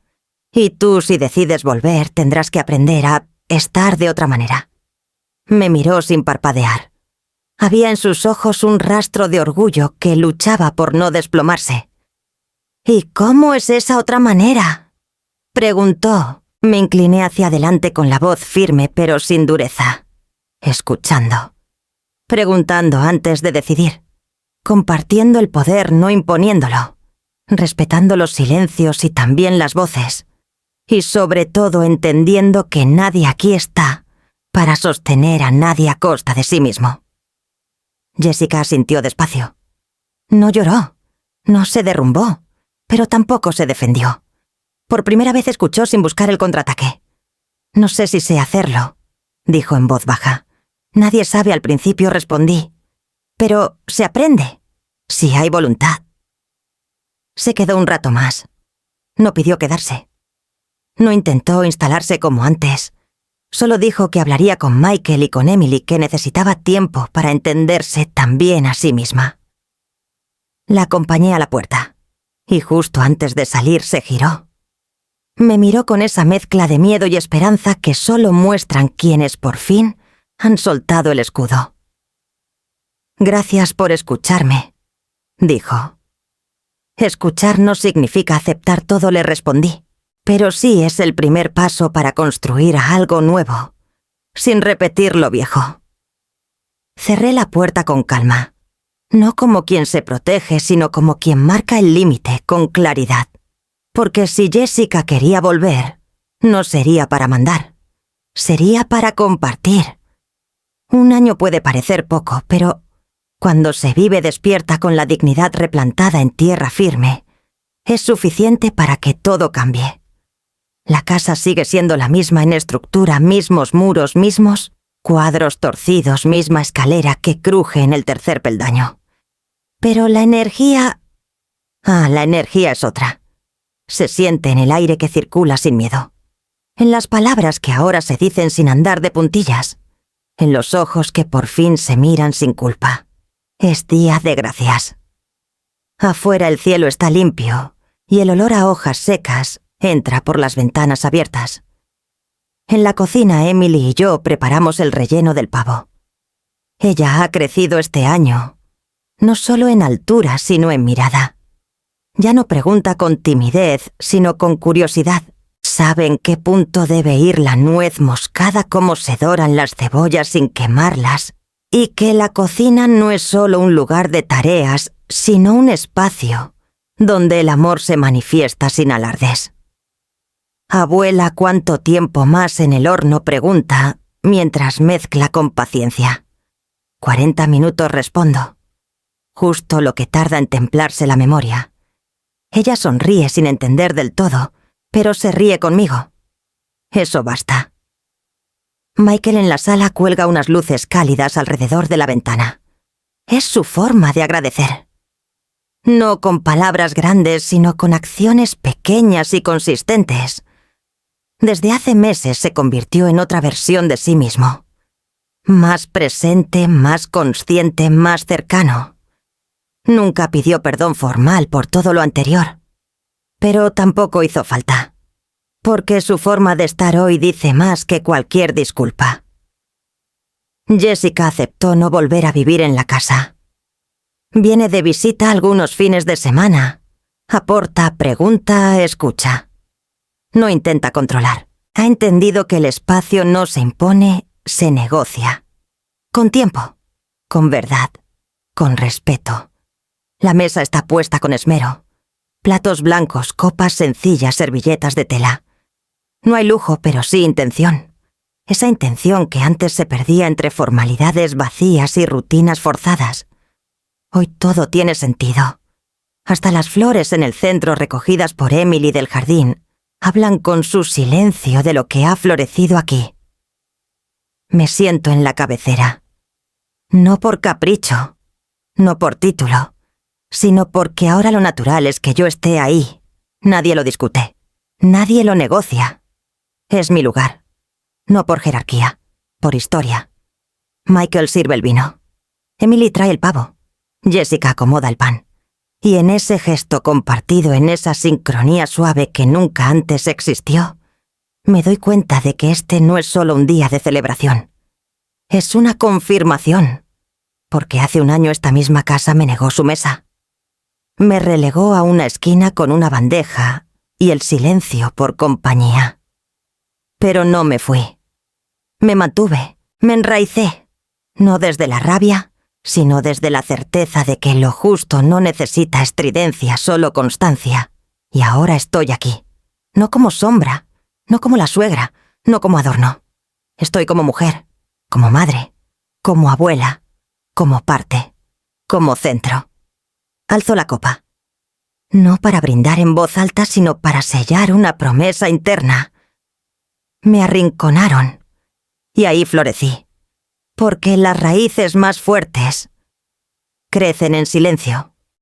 Y tú, si decides volver, tendrás que aprender a estar de otra manera. Me miró sin parpadear. Había en sus ojos un rastro de orgullo que luchaba por no desplomarse. «¿Y cómo es esa otra manera?», preguntó. Me incliné hacia adelante con la voz firme pero sin dureza. Escuchando. Preguntando antes de decidir. Compartiendo el poder, no imponiéndolo. Respetando los silencios y también las voces. Y sobre todo entendiendo que nadie aquí está para sostener a nadie a costa de sí mismo. Jessica asintió despacio. No lloró, no se derrumbó, pero tampoco se defendió. Por primera vez escuchó sin buscar el contraataque. «No sé si sé hacerlo», dijo en voz baja. «Nadie sabe al principio», respondí. «Pero se aprende, si hay voluntad». Se quedó un rato más. No pidió quedarse. No intentó instalarse como antes. Solo dijo que hablaría con Michael y con Emily, que necesitaba tiempo para entenderse también a sí misma. La acompañé a la puerta, y justo antes de salir se giró. Me miró con esa mezcla de miedo y esperanza que solo muestran quienes por fin han soltado el escudo. «Gracias por escucharme», dijo. «Escuchar no significa aceptar todo», le respondí, «pero sí es el primer paso para construir algo nuevo, sin repetir lo viejo». Cerré la puerta con calma, no como quien se protege, sino como quien marca el límite con claridad. Porque si Jessica quería volver, no sería para mandar, sería para compartir. 1 año puede parecer poco, pero cuando se vive despierta con la dignidad replantada en tierra firme, es suficiente para que todo cambie. La casa sigue siendo la misma en estructura, mismos muros, mismos cuadros torcidos, misma escalera que cruje en el tercer peldaño. Pero la energía... la energía es otra. Se siente en el aire que circula sin miedo. En las palabras que ahora se dicen sin andar de puntillas. En los ojos que por fin se miran sin culpa. Es día de gracias. Afuera el cielo está limpio y el olor a hojas secas entra por las ventanas abiertas. En la cocina Emily y yo preparamos el relleno del pavo. Ella ha crecido este año, no solo en altura sino en mirada. Ya no pregunta con timidez, sino con curiosidad. Sabe en qué punto debe ir la nuez moscada, cómo se doran las cebollas sin quemarlas, y que la cocina no es solo un lugar de tareas, sino un espacio donde el amor se manifiesta sin alardes. «Abuela, ¿cuánto tiempo más en el horno?», pregunta, mientras mezcla con paciencia. 40 minutos, respondo. Justo lo que tarda en templarse la memoria. Ella sonríe sin entender del todo, pero se ríe conmigo. Eso basta. Michael en la sala cuelga unas luces cálidas alrededor de la ventana. Es su forma de agradecer. No con palabras grandes, sino con acciones pequeñas y consistentes. Desde hace meses se convirtió en otra versión de sí mismo. Más presente, más consciente, más cercano. Nunca pidió perdón formal por todo lo anterior. Pero tampoco hizo falta. Porque su forma de estar hoy dice más que cualquier disculpa. Jessica aceptó no volver a vivir en la casa. Viene de visita algunos fines de semana. Aporta, pregunta, escucha. No intenta controlar. Ha entendido que el espacio no se impone, se negocia. Con tiempo, con verdad, con respeto. La mesa está puesta con esmero. Platos blancos, copas sencillas, servilletas de tela. No hay lujo, pero sí intención. Esa intención que antes se perdía entre formalidades vacías y rutinas forzadas. Hoy todo tiene sentido. Hasta las flores en el centro recogidas por Emily del jardín hablan con su silencio de lo que ha florecido aquí. Me siento en la cabecera. No por capricho, no por título, sino porque ahora lo natural es que yo esté ahí. Nadie lo discute, nadie lo negocia. Es mi lugar, no por jerarquía, por historia. Michael sirve el vino. Emily trae el pavo. Jessica acomoda el pan. Y en ese gesto compartido, en esa sincronía suave que nunca antes existió, me doy cuenta de que este no es solo un día de celebración. Es una confirmación. porque hace un año esta misma casa me negó su mesa. Me relegó a una esquina con una bandeja y el silencio por compañía. Pero no me fui. Me mantuve, me enraicé, no desde la rabia, sino desde la certeza de que lo justo no necesita estridencia, solo constancia. Y ahora estoy aquí, no como sombra, no como la suegra, no como adorno. Estoy como mujer, como madre, como abuela, como parte, como centro. Alzo la copa. No para brindar en voz alta, sino para sellar una promesa interna. Me arrinconaron, y ahí florecí, porque las raíces más fuertes crecen en silencio.